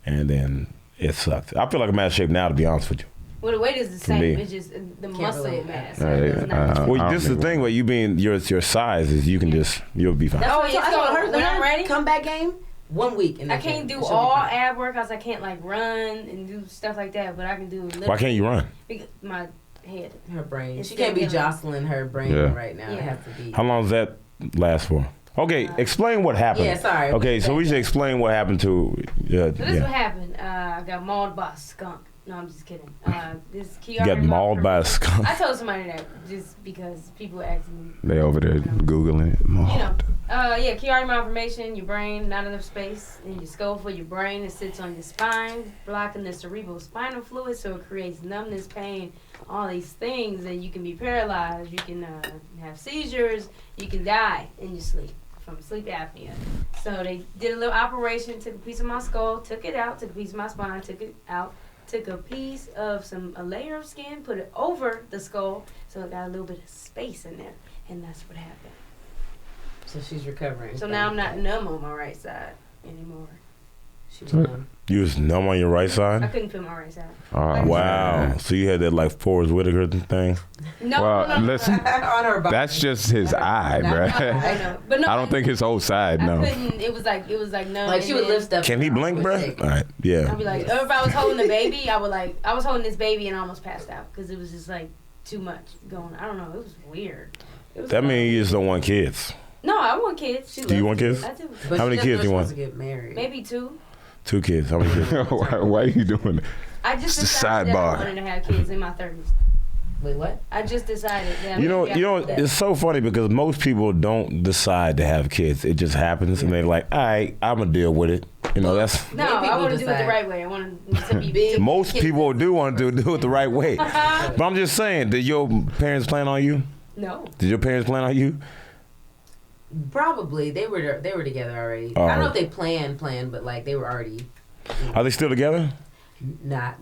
Speaker 2: And then it sucked. I feel like I'm out of shape now, to be honest with you.
Speaker 4: Well, the weight is the
Speaker 2: me.
Speaker 4: same. It's just the muscle
Speaker 3: relate.
Speaker 4: mass.
Speaker 1: Yeah,
Speaker 4: It's not-
Speaker 2: Well,
Speaker 1: I
Speaker 2: this is the
Speaker 1: don't
Speaker 2: thing, where you being your size is you can just, you'll be fine.
Speaker 3: That's
Speaker 4: Oh,
Speaker 3: what
Speaker 4: yeah,
Speaker 3: I told her.
Speaker 4: so when I'm ready-
Speaker 3: comeback game, 1 week. And
Speaker 4: I can't do all ab workouts. I can't like run and do stuff like that, but I can do.
Speaker 2: Why can't you run?
Speaker 4: Because my head.
Speaker 3: Her brain.
Speaker 4: It's
Speaker 3: She can't be
Speaker 4: still killing.
Speaker 3: jostling her brain
Speaker 1: Yeah.
Speaker 3: right now. It
Speaker 4: Yeah.
Speaker 3: has to be.
Speaker 2: How long does that last for? Okay, explain what happened.
Speaker 3: Yeah, sorry.
Speaker 2: Okay, so we should explain what happened to.
Speaker 4: So this is what
Speaker 2: yeah.
Speaker 4: happened. I got mauled by a skunk. No, I'm just kidding. This
Speaker 2: You got mauled by a skunk.
Speaker 4: I told somebody that just because people ask me.
Speaker 1: They over there googling it.
Speaker 4: You know, Chiari malformation, your brain, not enough space in your skull for your brain. It sits on your spine, blocking the cerebral spinal fluid, so it creates numbness, pain, all these things, and you can be paralyzed. You can have seizures. You can die in your sleep from sleep apnea. So they did a little operation, took a piece of my skull, took it out, took a piece of my spine, took it out, took a piece of a layer of skin, put it over the skull, so it got a little bit of space in there, and that's what happened.
Speaker 3: So she's recovering.
Speaker 4: So now I'm not numb on my right side anymore.
Speaker 3: She was numb.
Speaker 2: You was numb on your right
Speaker 4: I
Speaker 2: side?
Speaker 4: couldn't feel my right side.
Speaker 1: Oh,
Speaker 2: Wow.
Speaker 1: man.
Speaker 2: So you had that like Forrest Whitaker thing?
Speaker 4: No,
Speaker 1: Well,
Speaker 4: no.
Speaker 1: listen,
Speaker 3: On her body.
Speaker 1: that's just his eye,
Speaker 3: Not-
Speaker 1: bro.
Speaker 4: I know. But no,
Speaker 1: I don't think his whole side,
Speaker 4: I
Speaker 1: no.
Speaker 4: couldn't. It was like numb.
Speaker 3: Like she would lift stuff.
Speaker 2: Can he blink, bro?
Speaker 3: Sick.
Speaker 2: All right. Yeah.
Speaker 4: I'd be like, or if I was holding the baby, I was holding this baby and I almost passed out because it was just like too much going. I don't know. It was weird. It was
Speaker 2: That
Speaker 4: fun.
Speaker 2: means you just don't want kids.
Speaker 4: No, I want kids.
Speaker 2: Do you want kids?
Speaker 4: I do.
Speaker 3: But
Speaker 2: How
Speaker 3: she
Speaker 2: many
Speaker 3: doesn't
Speaker 2: kids
Speaker 3: know
Speaker 2: you want?
Speaker 3: she's supposed to get married.
Speaker 4: Maybe 2.
Speaker 2: 2 kids. How many kids?
Speaker 1: Why are you doing that?
Speaker 4: I just
Speaker 1: It's a
Speaker 4: decided that
Speaker 1: sidebar.
Speaker 4: I wanted to have kids in my 30s.
Speaker 3: Wait, what?
Speaker 4: I just decided that.
Speaker 2: You know, it's so funny because most people don't decide to have kids. It just happens, and they're like, "All right, I'm gonna deal with it." You know, that's
Speaker 4: No,
Speaker 3: Many
Speaker 4: I
Speaker 3: people
Speaker 4: want to do it the
Speaker 3: decide.
Speaker 4: right way. I want to be big.
Speaker 2: most people do want to do it the right way. But I'm just saying, did your parents plan on you?
Speaker 4: No.
Speaker 2: Did your parents plan on you?
Speaker 3: Probably they were together already.
Speaker 2: Oh.
Speaker 3: I don't know if they planned, but like they were already
Speaker 2: Are they still together?
Speaker 3: not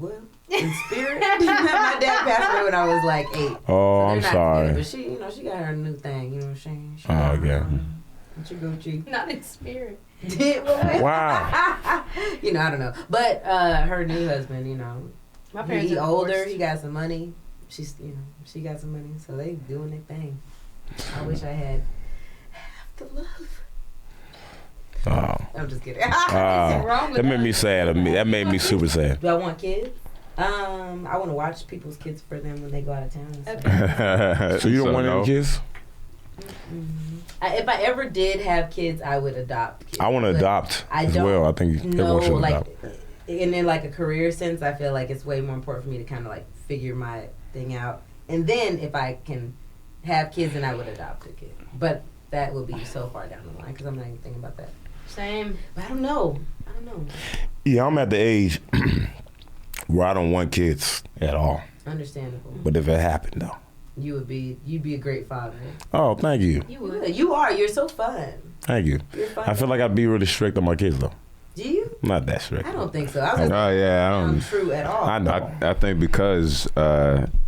Speaker 3: well in spirit. My dad passed away when I was like 8.
Speaker 2: Oh,
Speaker 3: They're
Speaker 2: I'm
Speaker 3: not
Speaker 2: sorry.
Speaker 3: together, but she got her new thing. You know what I'm saying? She
Speaker 2: Oh,
Speaker 3: got
Speaker 2: okay.
Speaker 3: her, What you go, G?
Speaker 4: Not in spirit.
Speaker 2: Wow.
Speaker 3: You know, I don't know. But her new husband, you know,
Speaker 4: My parents
Speaker 3: he
Speaker 4: are
Speaker 3: older.
Speaker 4: divorced.
Speaker 3: He got some money. She got some money, so they doing their thing. I wish I had half the love.
Speaker 2: Oh.
Speaker 3: I'm just kidding.
Speaker 4: wrong with
Speaker 2: That made me sad. That made me super sad.
Speaker 3: Do I want kids? I want to watch people's kids for them when they go out of town. So.
Speaker 4: Okay.
Speaker 2: So you don't want
Speaker 1: no.
Speaker 2: any kids?
Speaker 3: If I ever did have kids, I would adopt kids.
Speaker 2: I want to
Speaker 3: But
Speaker 2: adopt
Speaker 3: I
Speaker 2: as
Speaker 3: don't
Speaker 2: well. I think everyone should
Speaker 3: like,
Speaker 2: adopt.
Speaker 3: and in like a career sense, I feel like it's way more important for me to kind of like figure my thing out. And then if I can have kids, then I would adopt a kid. But that would be so far down the line because I'm not even thinking about that.
Speaker 4: Same.
Speaker 3: But I don't know.
Speaker 2: Yeah, I'm at the age where I don't want kids at all.
Speaker 3: Understandable.
Speaker 2: But if it happened, though.
Speaker 3: You'd be a great father.
Speaker 2: Oh, thank you.
Speaker 4: You would.
Speaker 3: Yeah, you are. You're so fun.
Speaker 2: Thank you.
Speaker 3: You're fun.
Speaker 2: I feel like I'd be really strict on my kids, though.
Speaker 3: Do you?
Speaker 2: Not that strict.
Speaker 3: I don't think so. I was
Speaker 1: Oh,
Speaker 3: gonna
Speaker 1: yeah, I
Speaker 3: say
Speaker 1: don't.
Speaker 3: true at all.
Speaker 2: I know.
Speaker 1: I think because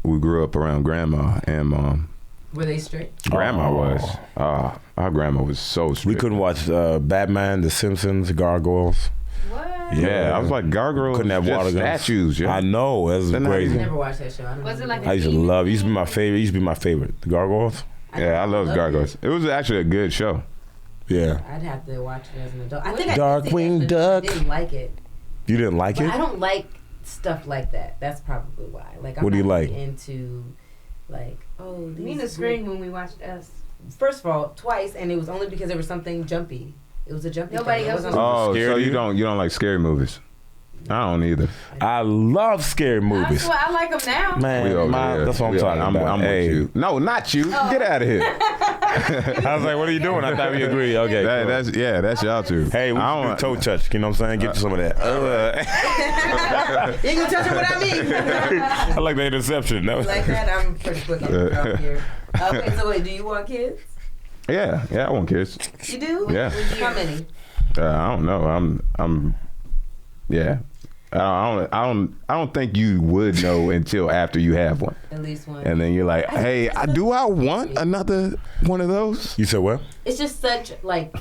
Speaker 1: we grew up around grandma and mom.
Speaker 3: Were they strict?
Speaker 1: Grandma
Speaker 2: Oh.
Speaker 1: was. Our grandma was so strict.
Speaker 2: We couldn't watch Batman, The Simpsons, Gargoyles.
Speaker 4: What?
Speaker 1: Yeah, I was like gargoyles.
Speaker 2: Couldn't have
Speaker 1: just
Speaker 2: water guns.
Speaker 1: statues. Yeah.
Speaker 2: I know. That's
Speaker 1: They're not
Speaker 3: I
Speaker 2: crazy.
Speaker 3: never watched that show. I don't
Speaker 4: Was
Speaker 3: know.
Speaker 4: it like
Speaker 2: I used to love. It used to be my favorite. It used to be my favorite. The Gargoyles.
Speaker 1: Yeah, I love gargoyles. It was actually a good show.
Speaker 2: Yeah.
Speaker 3: I'd have to watch it as an adult. I
Speaker 4: What?
Speaker 3: think I
Speaker 2: Darkwing
Speaker 3: did see that, but
Speaker 2: Duck.
Speaker 3: I didn't like it.
Speaker 2: You didn't like
Speaker 3: But
Speaker 2: it?
Speaker 3: I don't like stuff like that. That's probably why. Like, I'm
Speaker 2: What do you
Speaker 3: not
Speaker 2: like?
Speaker 3: really into like
Speaker 4: Mina screamed when we watched Us.
Speaker 3: First of all, twice, and it was only because there was something jumpy. It was a jumpy.
Speaker 4: Nobody
Speaker 3: thing. It
Speaker 4: else
Speaker 3: wasn't-
Speaker 1: Oh,
Speaker 2: Scared
Speaker 1: so
Speaker 2: you?
Speaker 1: you don't like scary movies? I don't either.
Speaker 2: I love scary
Speaker 4: That's
Speaker 2: movies.
Speaker 4: why I like them now.
Speaker 2: Man,
Speaker 1: We over here.
Speaker 2: that's what I'm
Speaker 1: We
Speaker 2: talking
Speaker 1: over-
Speaker 2: about.
Speaker 1: I'm
Speaker 2: Hey.
Speaker 1: with you. No, not you. Get out of here.
Speaker 2: I was like, what are you doing? I thought we agreed. Okay.
Speaker 1: That,
Speaker 2: cool.
Speaker 1: that's y'all two.
Speaker 2: Hey, we
Speaker 1: I
Speaker 2: should do toe touch. You know what I'm saying? Get you some of that.
Speaker 3: You ain't gonna touch it without me.
Speaker 2: I like the interception. That was
Speaker 3: Like that, I'm pretty quick on the draw here. Okay, so wait, do you want kids?
Speaker 1: Yeah, I want kids.
Speaker 3: You do?
Speaker 1: Yeah.
Speaker 3: How many?
Speaker 1: I don't know. I'm. Yeah. I don't think you would know until after you have one,
Speaker 3: At least one.
Speaker 1: and then you're like, hey, do I want another one of those?
Speaker 2: You said what?
Speaker 3: It's just such like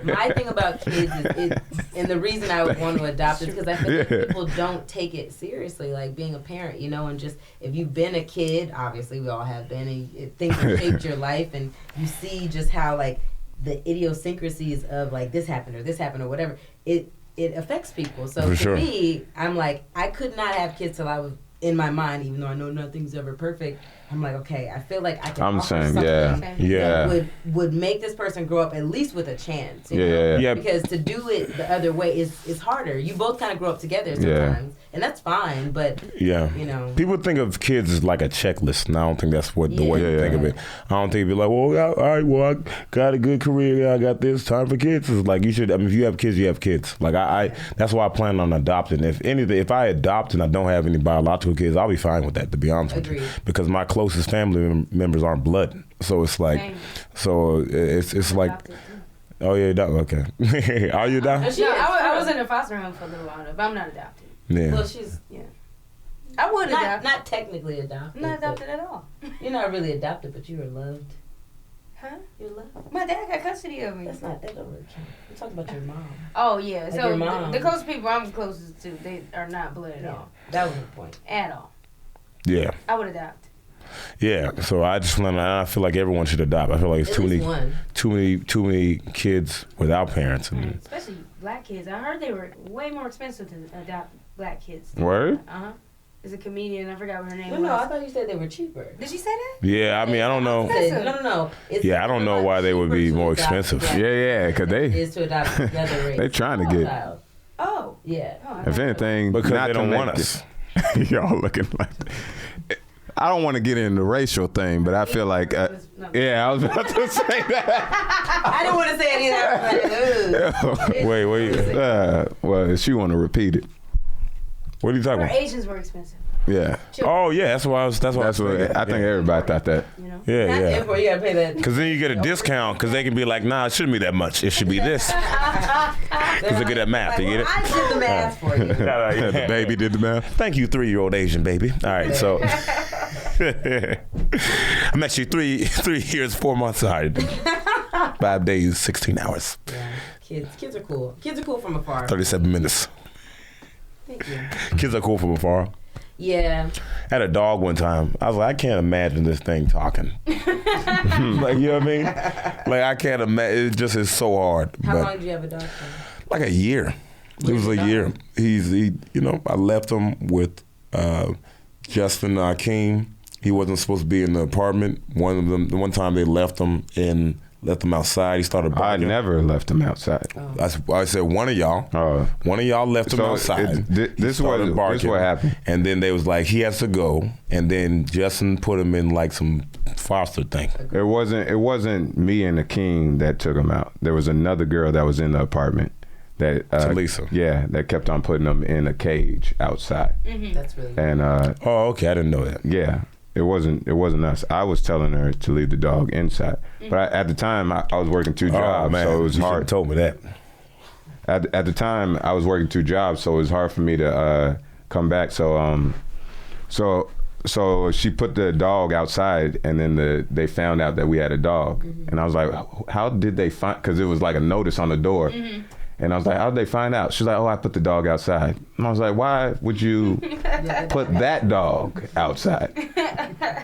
Speaker 3: my thing about kids is and the reason I would want to adopt is because I feel like
Speaker 1: Yeah.
Speaker 3: people don't take it seriously, like being a parent, you know, and just if you've been a kid, obviously we all have been, and things have shaped your life, and you see just how like the idiosyncrasies of like this happened or whatever, it affects people. So
Speaker 2: For
Speaker 3: to
Speaker 2: sure.
Speaker 3: me, I'm like, I could not have kids till I was in my mind, even though I know nothing's ever perfect. I'm like, okay, I feel like I can
Speaker 1: I'm
Speaker 3: offer
Speaker 1: saying,
Speaker 3: something
Speaker 1: yeah.
Speaker 2: Yeah.
Speaker 3: that would make this person grow up at least with a chance. You
Speaker 1: Yeah,
Speaker 3: know?
Speaker 1: yeah, yeah.
Speaker 2: Yeah.
Speaker 3: Because to do it the other way is harder. You both kind of grow up together
Speaker 1: Yeah.
Speaker 3: sometimes, and that's fine. But
Speaker 2: Yeah.
Speaker 3: you know,
Speaker 2: People think of kids as like a checklist, and I don't think that's what the way
Speaker 1: Yeah.
Speaker 2: you think of it. I don't think it'd be like, well, all right, well, I got a good career, I got this, time for kids. It's like you should. I mean, if you have kids, you have kids. Like I that's why I plan on adopting. If anything, if I adopt and I don't have any biological kids, I'll be fine with that. To be honest with you,
Speaker 3: Agreed.
Speaker 2: because my closest family members aren't blood, so it's like,
Speaker 4: Same.
Speaker 2: so it's like,
Speaker 4: Adopted, too.
Speaker 2: oh yeah, okay. Are you down?
Speaker 3: No, she
Speaker 4: No,
Speaker 3: is.
Speaker 4: I was in a foster home for a little while, but I'm not adopted.
Speaker 2: Yeah.
Speaker 3: well, she's
Speaker 4: I would
Speaker 3: not
Speaker 4: adopt.
Speaker 3: not technically adopted.
Speaker 4: I'm not
Speaker 3: but
Speaker 4: adopted at all.
Speaker 3: You're not really adopted, but you were loved.
Speaker 4: Huh?
Speaker 3: You're left.
Speaker 4: My dad got custody of me.
Speaker 3: That don't really count. We're talking about your mom.
Speaker 4: Oh, yeah.
Speaker 3: Like
Speaker 4: so
Speaker 3: your mom.
Speaker 4: the closest people I'm closest to, they are not blood at all.
Speaker 3: That was the point.
Speaker 4: At all.
Speaker 2: Yeah.
Speaker 4: I would adopt.
Speaker 2: Yeah. So I feel like everyone should adopt. I feel like it's
Speaker 3: At
Speaker 2: too
Speaker 3: least
Speaker 2: many
Speaker 3: one.
Speaker 2: kids without parents. And
Speaker 4: Especially black kids. I heard they were way more expensive to adopt black kids.
Speaker 1: Word?
Speaker 4: Is a comedian. I forgot what her name was.
Speaker 3: No, I thought you said they were cheaper.
Speaker 4: Did she say that?
Speaker 2: yeah, I mean, I don't know.
Speaker 3: No.
Speaker 2: Yeah, I don't know why they would be more expensive.
Speaker 1: Yeah, because they
Speaker 3: is to adopt together race.
Speaker 1: they trying to get.
Speaker 3: Child.
Speaker 4: Oh.
Speaker 3: Yeah.
Speaker 4: Oh,
Speaker 1: If anything,
Speaker 2: Because
Speaker 1: not
Speaker 2: they don't want
Speaker 1: connected.
Speaker 2: us.
Speaker 1: Y'all looking like. I don't want to get into the racial thing, but I feel like, yeah, I was about to say that.
Speaker 3: I didn't want to say any of that.
Speaker 2: Wait.
Speaker 1: Well, she want to repeat it.
Speaker 2: What are you talking
Speaker 4: Her
Speaker 2: about?
Speaker 4: Asians were expensive.
Speaker 1: Yeah,
Speaker 2: Oh yeah, that's why I was. That's
Speaker 1: that's what I think everybody thought that.
Speaker 4: You know.
Speaker 2: Yeah.
Speaker 3: Therefore, you gotta pay that.
Speaker 2: Because then you get a discount. Because they can be like, nah, it shouldn't be that much. It should be this. Because they get that math. You get it?
Speaker 3: I did the math for you.
Speaker 1: The baby did the math.
Speaker 2: Thank you, 3-year-old Asian baby. All right, so I'm actually 3 years, 4 months. All right, 5 days, 16 hours,
Speaker 3: Yeah, kids are cool. Kids are cool from afar.
Speaker 2: 37 minutes.
Speaker 3: Thank you.
Speaker 2: Kids are cool from afar.
Speaker 3: Yeah.
Speaker 2: I had a dog one time. I was like, I can't imagine this thing talking. Like, you know what I mean? Like, I can't imagine. It just is so hard.
Speaker 3: How long did you have a dog for?
Speaker 2: Like a year. It was a year. I left him with Justin Akeem. He wasn't supposed to be in the apartment. The one time they left him outside. He started
Speaker 1: I
Speaker 2: barking.
Speaker 1: never left him outside.
Speaker 2: I said one of y'all. One of y'all left him outside.
Speaker 1: This is what happened.
Speaker 2: And then they was like, he has to go. And then Justin put him in like some foster thing.
Speaker 1: It wasn't me and the king that took him out. There was another girl that was in the apartment that
Speaker 2: Talisa.
Speaker 1: Yeah, that kept on putting him in a cage outside.
Speaker 4: Mm-hmm.
Speaker 3: That's really
Speaker 1: And
Speaker 2: Oh, okay. I didn't know that.
Speaker 1: yeah. It wasn't us. I was telling her to leave the dog inside, but at the time I was working 2 jobs, so it was
Speaker 2: you
Speaker 1: hard.
Speaker 2: told me that.
Speaker 1: At the time I was working 2 jobs, so it was hard for me to come back. So she put the dog outside, and then they found out that we had a dog, and I was like, how did they find? Because it was like a notice on the door. And I was like, how did they find out? She's like, oh, I put the dog outside. And I was like, why would you put that dog outside?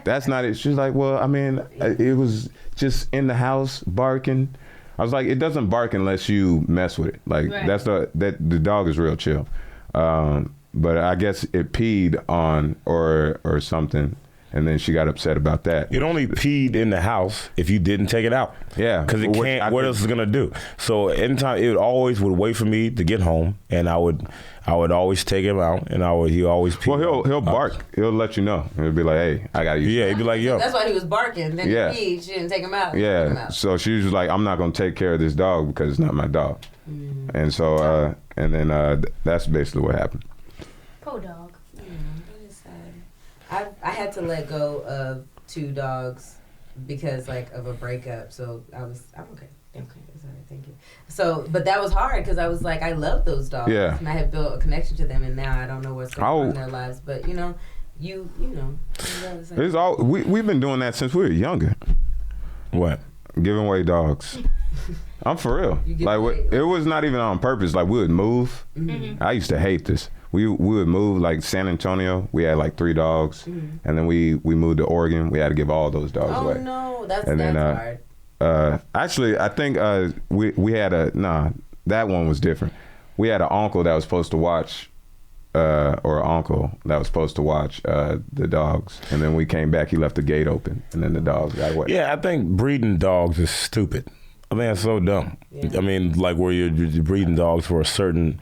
Speaker 1: That's not it. She's like, well, I mean, it was just in the house barking. I was like, it doesn't bark unless you mess with it. Like, the dog is real chill. But I guess it peed on or something. And then she got upset about that.
Speaker 2: It only peed in the house if you didn't take it out.
Speaker 1: Yeah.
Speaker 2: Because it can't, what else is it going to do? So anytime, it always would wait for me to get home, and I would always take him out, and he always pee.
Speaker 1: Well, he'll bark. He'll let you know. He'll be like, hey, I got to use
Speaker 2: Yeah, he'd be like, yo.
Speaker 3: That's why he was barking. Then
Speaker 1: Yeah.
Speaker 3: he peed. She didn't take him out.
Speaker 1: Yeah. So she was like, I'm not going to take care of this dog because it's not my dog. And so, and then that's basically what happened.
Speaker 4: Poor dog.
Speaker 3: That is sad. I had to let go of 2 dogs because of a breakup. So I'm okay. Okay, sorry, thank you. So, but that was hard because I was like, I love those dogs.
Speaker 1: Yeah.
Speaker 3: And I had built a connection to them, and now I don't know what's going on in their lives. But you know.
Speaker 1: It's all we've been doing that since we were younger.
Speaker 2: What?
Speaker 1: Giving away dogs. I'm for real. It was not even on purpose. Like, we would move. I used to hate this. We would move, like San Antonio. We had like 3 dogs, and then we moved to Oregon. We had to give all those dogs away.
Speaker 3: Oh no, that's hard.
Speaker 1: Actually, I think we had that one was different. We had an uncle that was supposed to watch. Or an uncle that was supposed to watch the dogs, and then we came back. He left the gate open, and then the dogs got away.
Speaker 2: Yeah, I think breeding dogs is stupid. I think that's so dumb. Yeah. I mean, like where you're breeding dogs for a certain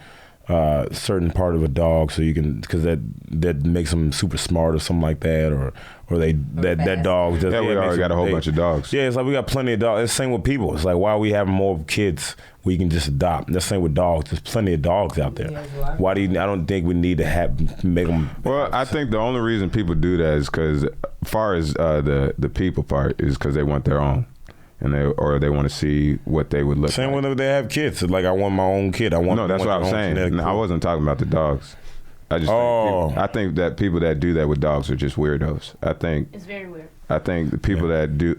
Speaker 2: part of a dog, so you can, because that makes them super smart or something like that, or that dog.
Speaker 1: We already got a whole bunch of dogs.
Speaker 2: Yeah, it's like we got plenty of dogs. It's the same with people. It's like, why are we having more kids we can just adopt? That's the same with dogs. There's plenty of dogs out there. Why do you? I don't think we need to make them.
Speaker 1: Well, I think the only reason people do that is because, as far as the people part, is because they want their own. And they want to see what they would look like.
Speaker 2: Same whenever they have kids. It's like, I want my own kid. That's what I was
Speaker 1: saying. I wasn't talking about the dogs. I just think that people that do that with dogs are just weirdos. I think
Speaker 4: it's very weird.
Speaker 1: I think the people that do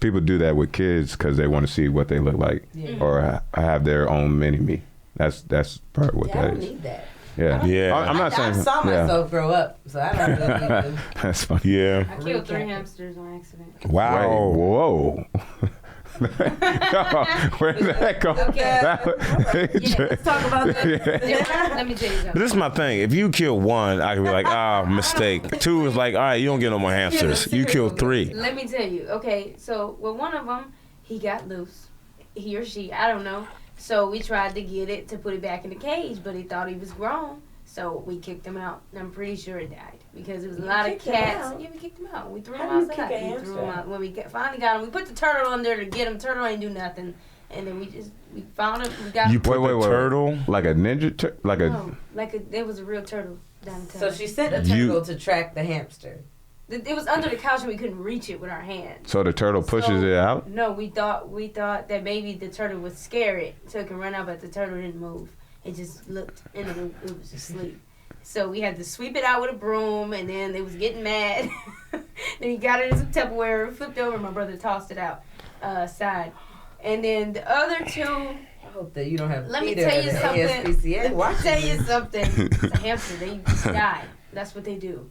Speaker 1: do that with kids because they want to see what they look like or have their own mini me. That's part of what that
Speaker 3: I don't
Speaker 1: is.
Speaker 3: need that.
Speaker 1: Yeah. I'm not saying.
Speaker 3: I saw myself grow up, so I don't really need to.
Speaker 1: That's funny.
Speaker 2: Yeah.
Speaker 4: I killed 3 hamsters on accident.
Speaker 2: Wow.
Speaker 1: Wait, whoa. Where did that come?
Speaker 3: Okay. Let's talk about that.
Speaker 4: Let me tell you something.
Speaker 2: This is my thing. If you kill one, I can be like, mistake. 2 is like, all right, you don't get no more hamsters. You kill 3.
Speaker 4: Let me tell you. Okay, so with one of them, he got loose. He or she, I don't know. So we tried to get it to put it back in the cage, but he thought he was grown. So we kicked him out. And I'm pretty sure it died because there was a lot of cats. Yeah, we kicked him out. We threw him outside. We threw him out. When we finally got him, we put the turtle under to get him. Turtle ain't do nothing. And then we found him. We got him.
Speaker 2: You put the turtle?
Speaker 1: Like a ninja turtle?
Speaker 4: It was a real turtle down the
Speaker 3: So she sent a turtle to track the hamster.
Speaker 4: It was under the couch and we couldn't reach it with our hands.
Speaker 1: So the turtle pushes it out?
Speaker 4: No, we thought that maybe the turtle would scare it so it could run out, but the turtle didn't move. It just looked and it was asleep. So we had to sweep it out with a broom, and then it was getting mad. Then he got it in some Tupperware, flipped over, and my brother tossed it out side. And then the other 2.
Speaker 3: I hope that you don't have.
Speaker 4: Let me tell you something. Let me tell you something. It's a hamster. They die. That's what they do.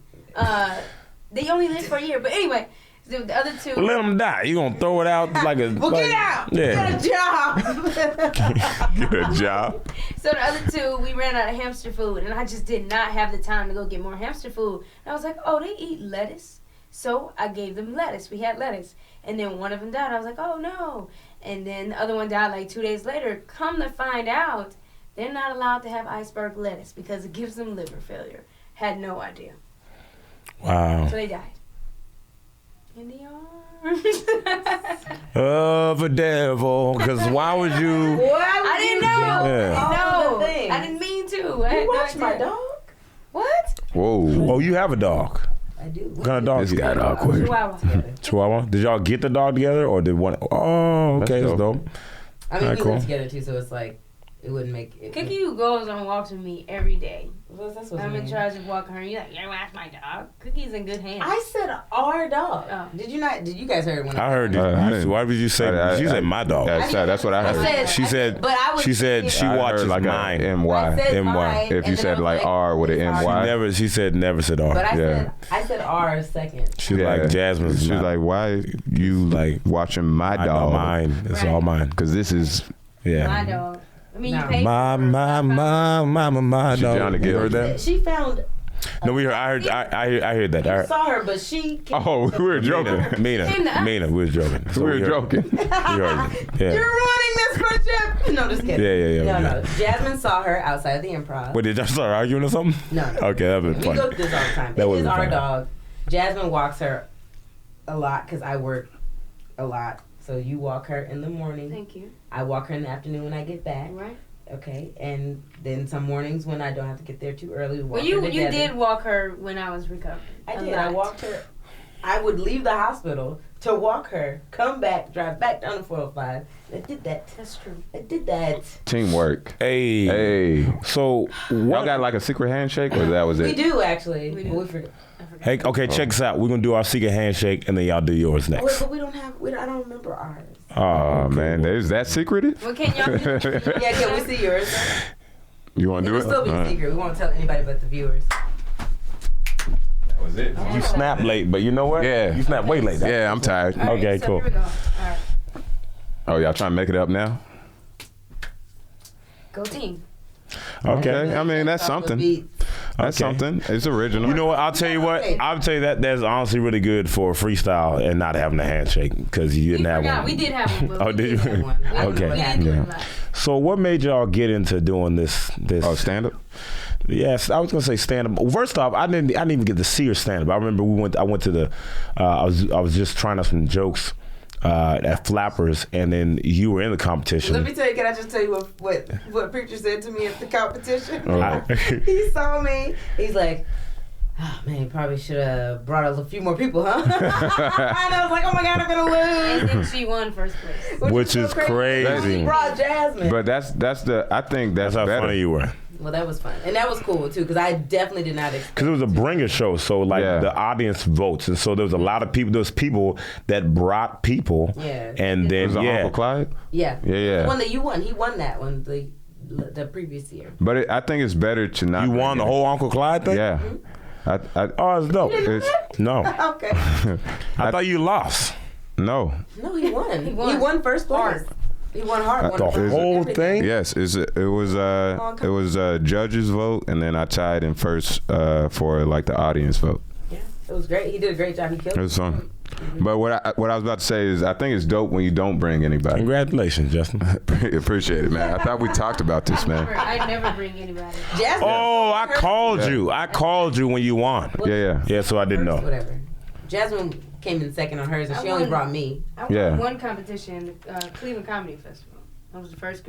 Speaker 4: They only live for a year. But anyway, the other 2.
Speaker 2: Well, let them die. You gonna throw it out like a?
Speaker 3: Well, get out.
Speaker 2: Yeah.
Speaker 3: Get a job.
Speaker 1: Get a job.
Speaker 4: So the other 2, we ran out of hamster food, and I just did not have the time to go get more hamster food. And I was like, oh, they eat lettuce. So I gave them lettuce. We had lettuce. And then one of them died. I was like, oh, no. And then the other one died like 2 days later. Come to find out, they're not allowed to have iceberg lettuce because it gives them liver failure. Had no idea.
Speaker 2: Wow.
Speaker 4: So they died. In the arms.
Speaker 2: Of a devil. Because why would you?
Speaker 4: I didn't know.
Speaker 2: Yeah.
Speaker 4: No, I didn't mean to. I had no
Speaker 3: Watch my
Speaker 4: idea.
Speaker 3: dog.
Speaker 4: What?
Speaker 1: Whoa.
Speaker 2: Oh, you have a dog.
Speaker 3: I do.
Speaker 2: What kind of dog?
Speaker 1: This
Speaker 2: you
Speaker 1: got
Speaker 2: got?
Speaker 1: awkward.
Speaker 4: Chihuahua.
Speaker 2: Chihuahua. Did y'all get the dog together or did one? Oh, okay,
Speaker 1: That's
Speaker 2: that's dope.
Speaker 3: I mean,
Speaker 2: Alright,
Speaker 3: we
Speaker 2: cool.
Speaker 3: live together too, so it's like it wouldn't make it.
Speaker 4: Cookie goes on walks with me every day.
Speaker 3: That's what
Speaker 4: I'm in charge of walking her. You're like, yeah, watch my dog. Cookie's in good hands.
Speaker 3: I said our dog.
Speaker 4: Oh.
Speaker 3: Did you not? Did you guys heard when
Speaker 2: I heard.
Speaker 1: I didn't-
Speaker 2: Why would you say? She said my dog.
Speaker 1: That's what I heard.
Speaker 2: She said.
Speaker 3: But I was
Speaker 2: She said she
Speaker 1: I
Speaker 2: watches
Speaker 1: heard like
Speaker 2: mine.
Speaker 1: a MY.
Speaker 3: I said
Speaker 2: MY.
Speaker 3: mine,
Speaker 1: If you
Speaker 3: and
Speaker 1: said
Speaker 3: then I was
Speaker 1: like R with an
Speaker 3: it's
Speaker 1: MY.
Speaker 3: ours.
Speaker 2: She never said R.
Speaker 3: But
Speaker 1: Yeah.
Speaker 3: I said R second.
Speaker 2: She's like Jasmine's.
Speaker 1: She's
Speaker 2: not-
Speaker 1: like, why you
Speaker 2: like,
Speaker 1: watching my
Speaker 2: I know
Speaker 1: dog?
Speaker 2: mine. It's
Speaker 4: Right.
Speaker 2: all mine.
Speaker 1: Because this is
Speaker 2: Yeah.
Speaker 4: My dog. I mean,
Speaker 3: No.
Speaker 4: you pay
Speaker 2: My
Speaker 4: for
Speaker 2: dog.
Speaker 1: She Johnny
Speaker 2: You
Speaker 1: Gill.
Speaker 2: heard that?
Speaker 3: She found.
Speaker 2: No, we heard. I heard that.
Speaker 3: I saw her, but she.
Speaker 1: Oh, we were joking.
Speaker 2: Mina, we was joking. So
Speaker 1: We were
Speaker 2: heard-
Speaker 1: joking.
Speaker 2: We heard it. Yeah.
Speaker 3: You're ruining this friendship. No, just kidding.
Speaker 2: Yeah.
Speaker 3: No. Jasmine saw her outside of the improv.
Speaker 2: What, did y'all start arguing or something?
Speaker 3: No.
Speaker 2: Okay, that was
Speaker 3: We
Speaker 2: funny.
Speaker 3: go through this all the time.
Speaker 2: That
Speaker 3: It
Speaker 2: would've
Speaker 3: is
Speaker 2: been
Speaker 3: our
Speaker 2: funny.
Speaker 3: dog. Jasmine walks her a lot because I work a lot. So you walk her in the morning.
Speaker 4: Thank you.
Speaker 3: I walk her in the afternoon when I get back.
Speaker 4: Right.
Speaker 3: Okay, and then some mornings when I don't have to get there too early, we walk
Speaker 4: Well, you
Speaker 3: her together.
Speaker 4: did walk her when I was recovering.
Speaker 3: I
Speaker 4: A
Speaker 3: did. I
Speaker 4: lot.
Speaker 3: walked her. I would leave the hospital to walk her, come back, drive back down the 405. I did that.
Speaker 4: That's true.
Speaker 3: I did that.
Speaker 1: Teamwork.
Speaker 2: Hey.
Speaker 1: Hey.
Speaker 2: So
Speaker 1: Y'all
Speaker 2: what?
Speaker 1: got like a secret handshake or that was
Speaker 3: We
Speaker 1: it?
Speaker 3: do actually.
Speaker 4: We do.
Speaker 3: But we forget.
Speaker 4: I forgot.
Speaker 2: Hey, okay, check this out. We're gonna do our secret handshake, and then y'all do yours
Speaker 3: Oh, wait,
Speaker 2: next.
Speaker 3: but we don't have. I don't remember ours.
Speaker 1: Oh, man. Is that secretive?
Speaker 4: Well, can y'all?
Speaker 3: Yeah, can we see yours?
Speaker 1: You want to do
Speaker 3: It'll
Speaker 1: it?
Speaker 3: still be
Speaker 1: All right.
Speaker 3: secret. We won't tell anybody but the viewers.
Speaker 1: That was it.
Speaker 2: You snap late, but you know what?
Speaker 1: Yeah.
Speaker 2: You snap way late.
Speaker 1: Yeah, I'm tired.
Speaker 4: All right,
Speaker 2: Okay,
Speaker 4: so
Speaker 2: cool.
Speaker 4: Here we go. All right.
Speaker 1: Oh, y'all trying to make it up now?
Speaker 4: Go team.
Speaker 2: Okay.
Speaker 1: I mean, that's something. That's
Speaker 2: Okay.
Speaker 1: something. It's original.
Speaker 2: You know what? I'll tell you what. I'll tell you that's honestly really good for freestyle and not having a handshake because you
Speaker 4: We
Speaker 2: didn't have
Speaker 4: forgot.
Speaker 2: one.
Speaker 4: We did have one. But
Speaker 2: Oh,
Speaker 4: we
Speaker 2: did you?
Speaker 3: have one. I don't
Speaker 2: Okay.
Speaker 3: know what
Speaker 4: We didn't
Speaker 3: happened.
Speaker 4: do it
Speaker 2: Yeah.
Speaker 4: a lot.
Speaker 2: So what made y'all get into doing this?
Speaker 1: Oh, stand up?
Speaker 2: Yes, I was gonna say stand up. First off, I didn't even get to see her stand up. I remember I went to the I was just trying out some jokes at Flappers, and then you were in the competition.
Speaker 3: Let me tell you. Can I just tell you what preacher said to me at the competition?
Speaker 2: Oh.
Speaker 3: He saw me. He's like, "Oh man, you probably should have brought a few more people, huh?" And I was like, "Oh my god, I'm gonna
Speaker 4: And
Speaker 3: lose."
Speaker 4: then she won first place.
Speaker 2: Which
Speaker 3: so
Speaker 2: is crazy.
Speaker 3: He brought Jasmine.
Speaker 1: But that's the, I think that's
Speaker 2: That's how
Speaker 1: better.
Speaker 2: funny you were.
Speaker 3: Well, that was fun. And that was cool, too, because I definitely did not expect.
Speaker 2: Because it was a bringer show, so like the audience votes. And so there was a lot of people. There was people that brought people.
Speaker 3: Yeah.
Speaker 2: And then,
Speaker 1: Was it Uncle Clyde?
Speaker 3: Yeah.
Speaker 1: Yeah.
Speaker 3: The one that you won. He won that one the previous year.
Speaker 1: But I think it's better to not.
Speaker 2: You won the whole Uncle Clyde thing?
Speaker 1: Yeah.
Speaker 2: Oh, it's dope. No.
Speaker 3: Okay.
Speaker 2: I thought you lost.
Speaker 1: No.
Speaker 3: No, he won. He won first place. He won hard.
Speaker 2: The whole thing?
Speaker 1: Yes, it was a judge's vote, and then I tied in first for like the audience vote.
Speaker 3: Yeah, it was great. He did a great job. He killed
Speaker 1: it. It was fun. But what I was about to say is I think it's dope when you don't bring anybody.
Speaker 2: Congratulations, Justin.
Speaker 1: Appreciate it, man. I thought we talked about this, man.
Speaker 4: I never bring anybody.
Speaker 3: Jasmine.
Speaker 2: Oh, I called you. I called you when you won.
Speaker 1: Yeah.
Speaker 2: So I didn't know.
Speaker 3: Whatever. Jasmine came in second on hers, and she only brought me.
Speaker 4: I won one competition, Cleveland Comedy Festival. I was the first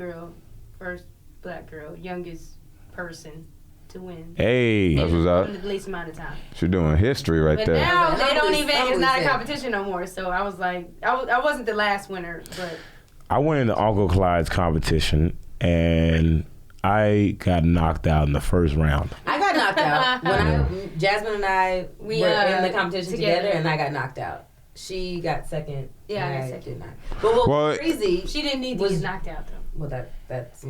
Speaker 4: black girl, youngest person to win.
Speaker 2: Hey.
Speaker 1: That's what's up.
Speaker 4: In the least amount of time.
Speaker 1: She's doing history right
Speaker 4: but
Speaker 1: there.
Speaker 4: Now they don't even, it's not a competition no more. So I was like, I wasn't the last winner, but.
Speaker 2: I went into Uncle Clyde's competition, and I got knocked out in the first round.
Speaker 3: I got knocked out. When Jasmine and I were in the competition together, and I got knocked out. She got second.
Speaker 4: Yeah,
Speaker 3: I
Speaker 4: got second.
Speaker 3: did not. But what was crazy?
Speaker 4: She didn't need to get knocked out though.
Speaker 3: Well, that's that's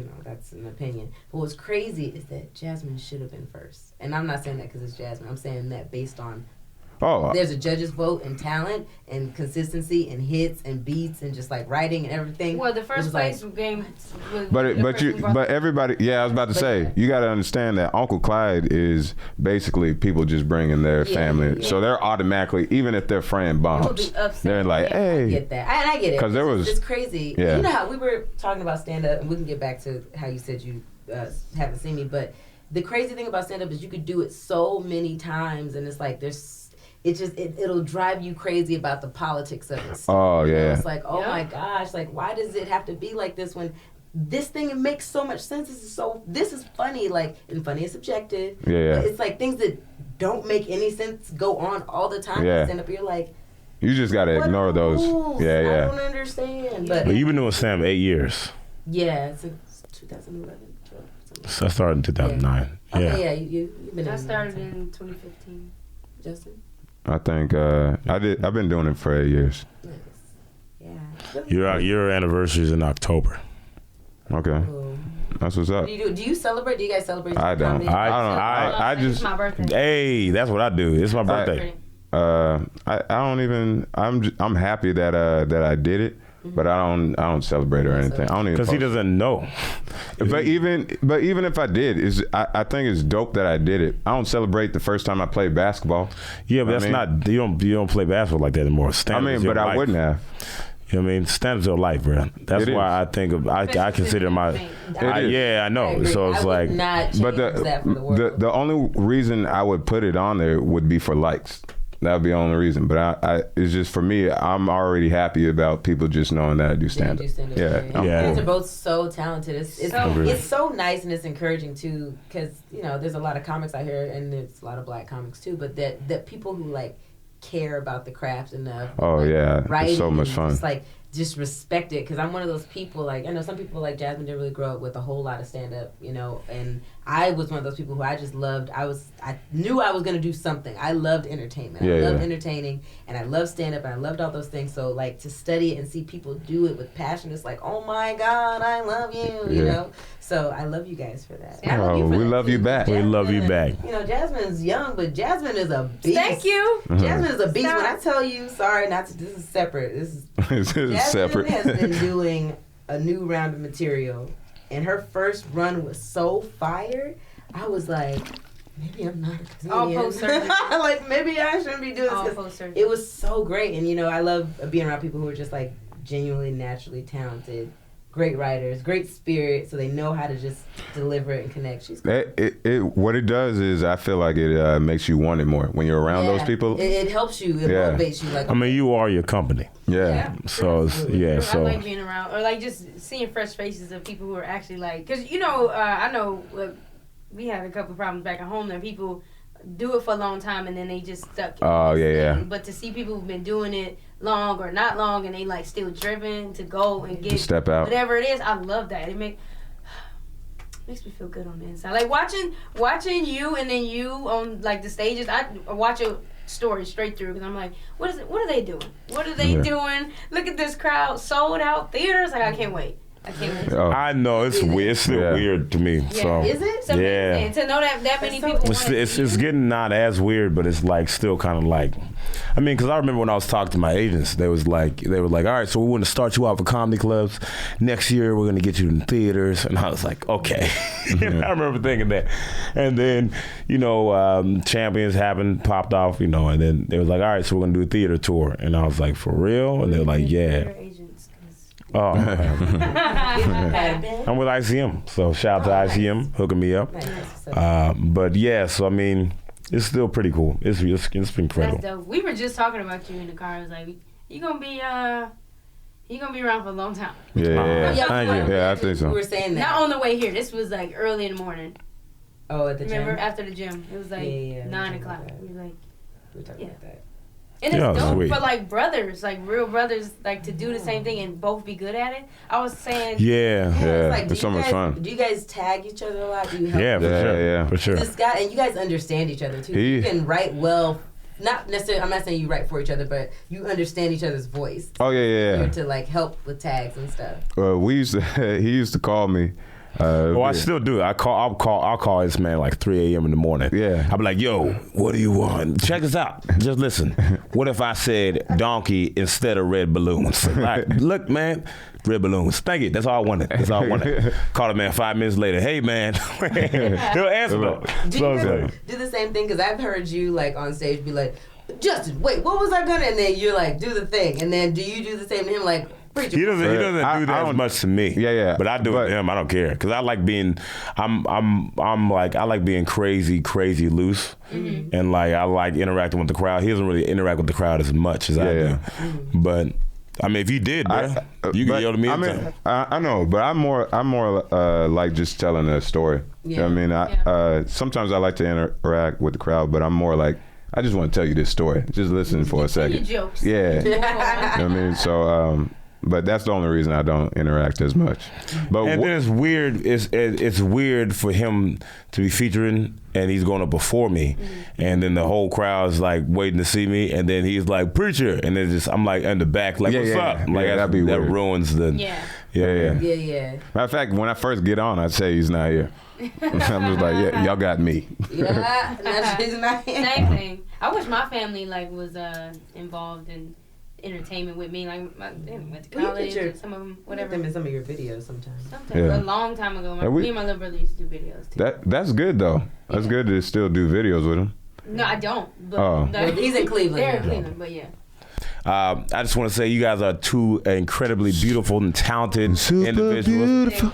Speaker 3: an opinion. But what's crazy is that Jasmine should have been first, and I'm not saying that because it's Jasmine. I'm saying that based on. There's a judge's vote and talent and consistency and hits and beats and just like writing and everything.
Speaker 4: Well, the first place game.
Speaker 1: But everybody, I was about to say, you got to understand that Uncle Clyde is basically people just bringing their family, so they're automatically, even if their friend bombs, they're like, hey.
Speaker 3: I get that, and I get it.
Speaker 1: Because
Speaker 3: it's crazy.
Speaker 1: Yeah.
Speaker 3: You know how we were talking about stand up, and we can get back to how you said you haven't seen me, but the crazy thing about stand up is you could do it so many times, and it's like it'll drive you crazy about the politics of it.
Speaker 1: Oh, yeah.
Speaker 3: It's like, oh my gosh, like why does it have to be like this when this thing it makes so much sense? This is funny, like, and funny is subjective.
Speaker 1: Yeah.
Speaker 3: But it's like things that don't make any sense go on all the time.
Speaker 1: Yeah.
Speaker 3: Stand up, you're like,
Speaker 1: you just gotta ignore those. Yeah.
Speaker 3: I don't understand. But
Speaker 2: you've been doing stand-up 8 years.
Speaker 3: Yeah, since 2011.
Speaker 2: So I started in 2009.
Speaker 3: Yeah. Okay, yeah, you've been.
Speaker 4: I started in 2015.
Speaker 3: Justin.
Speaker 1: I think I've been doing it for 8 years.
Speaker 3: Yeah.
Speaker 2: Your anniversary is in October.
Speaker 1: Okay.
Speaker 3: Cool.
Speaker 1: That's what's up.
Speaker 3: Do you celebrate? Do you guys celebrate?
Speaker 1: I don't. I just.
Speaker 4: It's my birthday.
Speaker 2: Hey, that's what I do. It's my birthday.
Speaker 1: I don't even. I'm happy that I did it. But I don't celebrate or anything. I don't even.
Speaker 2: Because he doesn't know.
Speaker 1: But even if I did, I think it's dope that I did it. I don't celebrate the first time I played basketball.
Speaker 2: Yeah, but that's not you don't play basketball like that anymore. But
Speaker 1: I wouldn't have.
Speaker 2: You know what I mean? Stand-up's your life, bro. That's why I think I consider my. I know. So it's like.
Speaker 1: But the only reason I would put it on there would be for likes. That would be the only reason. But it's just for me, I'm already happy about people just knowing that I do stand-up.
Speaker 3: Yeah. You guys are both so talented. It's so nice and it's encouraging too, because there's a lot of comics out here and there's a lot of black comics too. But that people who like care about the craft enough.
Speaker 1: Oh yeah, it's so much fun.
Speaker 3: Just respect it, because I'm one of those people, like, I know some people like Jasmine didn't really grow up with a whole lot of stand-up, and I was one of those people who I just loved. I knew I was going to do something. I loved entertainment. I loved entertaining, and I loved stand-up, and I loved all those things. So, like, to study it and see people do it with passion, it's like, oh my God, I love you, you know? So I love you guys for that.
Speaker 1: We love you back.
Speaker 2: We love you back.
Speaker 3: Jasmine's young, but Jasmine is a beast.
Speaker 4: Thank you.
Speaker 3: Jasmine is a beast. When I tell you, this is separate. This is
Speaker 1: separate.
Speaker 3: Jasmine has been doing a new round of material, and her first run was so fire. I was like, maybe I'm not a comedian.
Speaker 4: All post-surgery.
Speaker 3: Like, maybe I shouldn't be doing this.
Speaker 4: Post-surgery.
Speaker 3: It was so great, and I love being around people who are just like genuinely naturally talented. Great writers, great spirit, so they know how to just deliver it and connect. She's cool.
Speaker 1: What it does is I feel like it makes you want it more when you're around those people.
Speaker 3: It helps you. It motivates you. Like,
Speaker 2: I mean, you are your company.
Speaker 1: Yeah.
Speaker 2: So
Speaker 4: I like being around, or like just seeing fresh faces of people who are actually like, because I know we had a couple of problems back at home that people do it for a long time and then they just stuck. But to see people who've been doing it long or not long and they like still driven to go and get
Speaker 1: step out,
Speaker 4: whatever it is, I love that. makes me feel good on the inside. Like watching you and then you on like the stages. I watch a story straight through because I'm like, what are they doing? What are they doing? Look at this crowd, sold out theaters. Like I can't wait.
Speaker 2: I know it's weird. It's still weird to me.
Speaker 4: Yeah.
Speaker 2: So
Speaker 3: Is it?
Speaker 4: So
Speaker 2: yeah.
Speaker 4: to know that many people.
Speaker 2: It's getting not as weird, but it's like still kind of like. I mean, because I remember when I was talking to my agents, they were like, all right, so we want to start you out for comedy clubs. Next year, we're going to get you in theaters. And I was like, okay. I remember thinking that. And then, Champions popped off, and then they was like, all right, so we're going to do a theater tour. And I was like, for real? And they were like, yeah. Oh, I'm with ICM, so shout out to ICM hooking me up. But yeah, so I mean, it's still pretty cool. It's incredible.
Speaker 4: That's dope. We were just talking about you in the car. I was like, you gonna be around for a long time.
Speaker 1: Yeah,
Speaker 2: thank you.
Speaker 1: Yeah, I think so.
Speaker 3: We were saying that.
Speaker 4: Not on the way here. This was like early in the morning.
Speaker 3: Oh, at the gym.
Speaker 4: Remember after the gym? It was like 9 o'clock. We were
Speaker 3: talking about that.
Speaker 4: And it's dope for like brothers, like real brothers, like to do the same thing and both be good at it. I was saying,
Speaker 1: it's so much fun.
Speaker 3: Do you guys tag each other a lot? Do you help?
Speaker 2: Yeah, for sure.
Speaker 3: This guy, and you guys understand each other too. You can write well. Not necessarily. I'm not saying you write for each other, but you understand each other's voice.
Speaker 1: Oh yeah.
Speaker 3: To like help with tags and stuff.
Speaker 1: He used to call me.
Speaker 2: I still do. I'll call this man like 3 a.m. in the morning.
Speaker 1: Yeah.
Speaker 2: I'll be like, yo, what do you want? Check this out. Just listen. What if I said donkey instead of red balloons? Like, look, man, red balloons. Thank you. That's all I wanted. Call the man 5 minutes later. Hey, man. He'll answer though.
Speaker 3: Do you guys do the same thing? Because I've heard you like on stage be like, Justin, wait, what was I gonna? And then you're like, do the thing. And then do you do the same to him? Like, preacher.
Speaker 2: He doesn't do that as much to me.
Speaker 1: Yeah.
Speaker 2: But I do it to him. I don't care because I like being. I like being crazy loose, and like I like interacting with the crowd. He doesn't really interact with the crowd as much as I do. But I mean, if you did, bro, you can yell to me.
Speaker 1: I know, but I'm more like just telling a story.
Speaker 3: Yeah.
Speaker 1: You know what I mean, sometimes I like to interact with the crowd, but I'm more like, I just want to tell you this story. Just listen for a second.
Speaker 4: Jokes.
Speaker 1: Yeah. You know what I mean? So, but that's the only reason I don't interact as much. But
Speaker 2: then it's weird. It's weird for him to be featuring, and he's going up before me, and then the whole crowd's like waiting to see me, and then he's like, preacher, and then I'm like in the back, like, what's up? Like
Speaker 1: that'd be
Speaker 2: that
Speaker 1: weird.
Speaker 2: ruins the.
Speaker 1: Yeah.
Speaker 3: Matter
Speaker 1: of fact, when I first get on, I say he's not here. I'm just like, yeah, y'all got me.
Speaker 3: Yeah, he's not here.
Speaker 4: Same thing. I wish my family like was involved in entertainment with me. Like they went to college. And some of them, whatever.
Speaker 3: Them in some of your videos sometimes.
Speaker 4: A long time ago, me and my little brother used to do videos too.
Speaker 1: That's good though. That's good to still do videos with him.
Speaker 4: No, I don't. But
Speaker 3: he's in Cleveland.
Speaker 4: They're in Cleveland, but yeah.
Speaker 2: I just want to say you guys are two incredibly beautiful and talented individuals.
Speaker 1: Beautiful.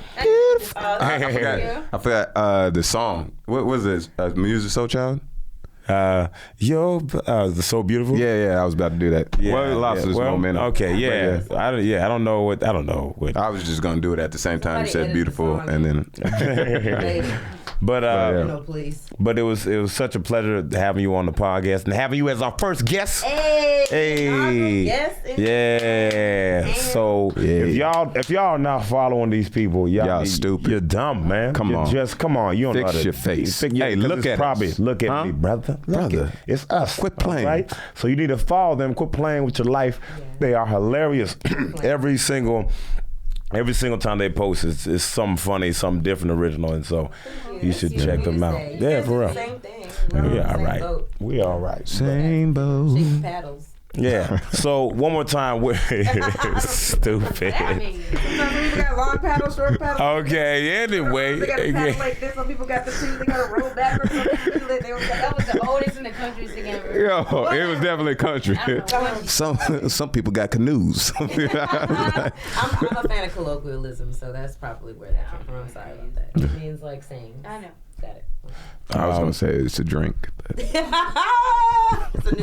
Speaker 1: I forgot the song. What was this? Music Soul Child?
Speaker 2: So beautiful.
Speaker 1: Yeah, I was about to do that.
Speaker 2: Yeah,
Speaker 1: well, it lost its momentum.
Speaker 2: Okay, yeah. I don't know what.
Speaker 1: I was just gonna do it at the same time. You said beautiful, and then.
Speaker 2: But
Speaker 3: no, please.
Speaker 2: But it was such a pleasure having you on the podcast and having you as our first guest.
Speaker 3: Hey.
Speaker 2: Yeah. So if y'all are not following these people, y'all
Speaker 1: stupid.
Speaker 2: You're dumb, man.
Speaker 1: Come on.
Speaker 2: You don't know how to
Speaker 1: fix your face.
Speaker 2: Hey, look at us. Look at me, brother. It's us.
Speaker 1: Quit playing.
Speaker 2: Right? So you need to follow them. Quit playing with your life. Yeah. They are hilarious. Every single time they post, it's something funny, something different, original, and so you should check them out. Yeah, for real.
Speaker 3: Same thing.
Speaker 2: We all right. We all right.
Speaker 1: Same boat.
Speaker 3: Shaking paddles.
Speaker 2: Yeah. So one more time, stupid.
Speaker 3: Sometimes people got long paddles, short paddles.
Speaker 2: Okay. Anyway.
Speaker 3: They got to paddle like this. Some people got the two. They got to roll backwards.
Speaker 4: That was the oldest in the country together.
Speaker 1: Yo, it was definitely country. Some people got canoes.
Speaker 3: I'm a fan of colloquialism, so that's probably where that came from. I'm sorry about that. It means like saying.
Speaker 4: I know.
Speaker 3: Got it.
Speaker 1: I was gonna say it's a drink.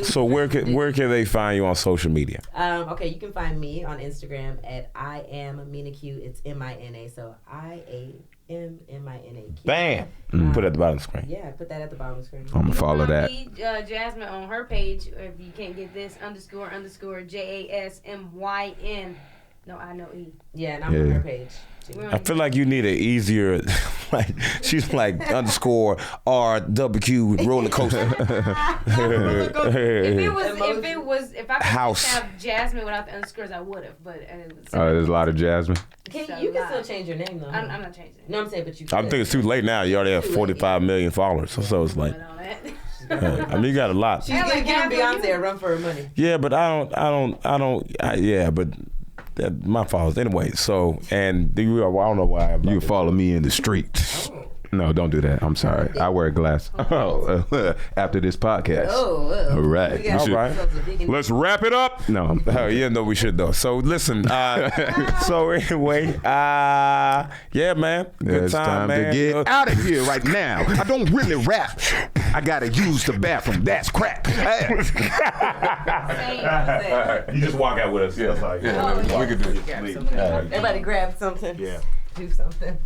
Speaker 2: So where can they find you on social media?
Speaker 3: Okay, you can find me on Instagram at I am Mina Q. It's MINA. So IAMMINA.
Speaker 2: Bam. Put it at the bottom of the screen.
Speaker 3: Yeah, put that at the bottom of the screen.
Speaker 1: I'm gonna follow that.
Speaker 4: Jasmine on her page. If you can't get this __JASMYN No, I know E.
Speaker 3: Yeah, and I'm on her page.
Speaker 2: I feel like you need an easier, like she's like underscore RWQ with roller coaster.
Speaker 4: If I could have Jasmine without the underscores, I would have. But
Speaker 1: there's a lot of Jasmine.
Speaker 3: You can still change your name though.
Speaker 4: I'm not changing it.
Speaker 3: No, I'm saying, but you.
Speaker 2: I think it's too late now. You already have 45 million followers, so it's like. I mean, you got a lot.
Speaker 3: She's gonna give Beyonce a run for her money.
Speaker 2: Yeah, but but. My fault. Anyway, so, and I don't know why.
Speaker 1: You follow me in the street.
Speaker 3: Oh.
Speaker 1: No, don't do that. I'm sorry. I wear glasses. After this podcast. All right.
Speaker 2: All right.
Speaker 1: Let's wrap it up. No.
Speaker 2: Yeah, no, we should though. So listen. So anyway, yeah, man. Good
Speaker 1: it's time
Speaker 2: man.
Speaker 1: to get out of here right now. I don't really rap. I gotta use the bathroom. That's crap.
Speaker 2: You just walk out with us. Yeah,
Speaker 1: we could do it.
Speaker 3: Everybody grab something.
Speaker 2: Yeah.
Speaker 3: Do something.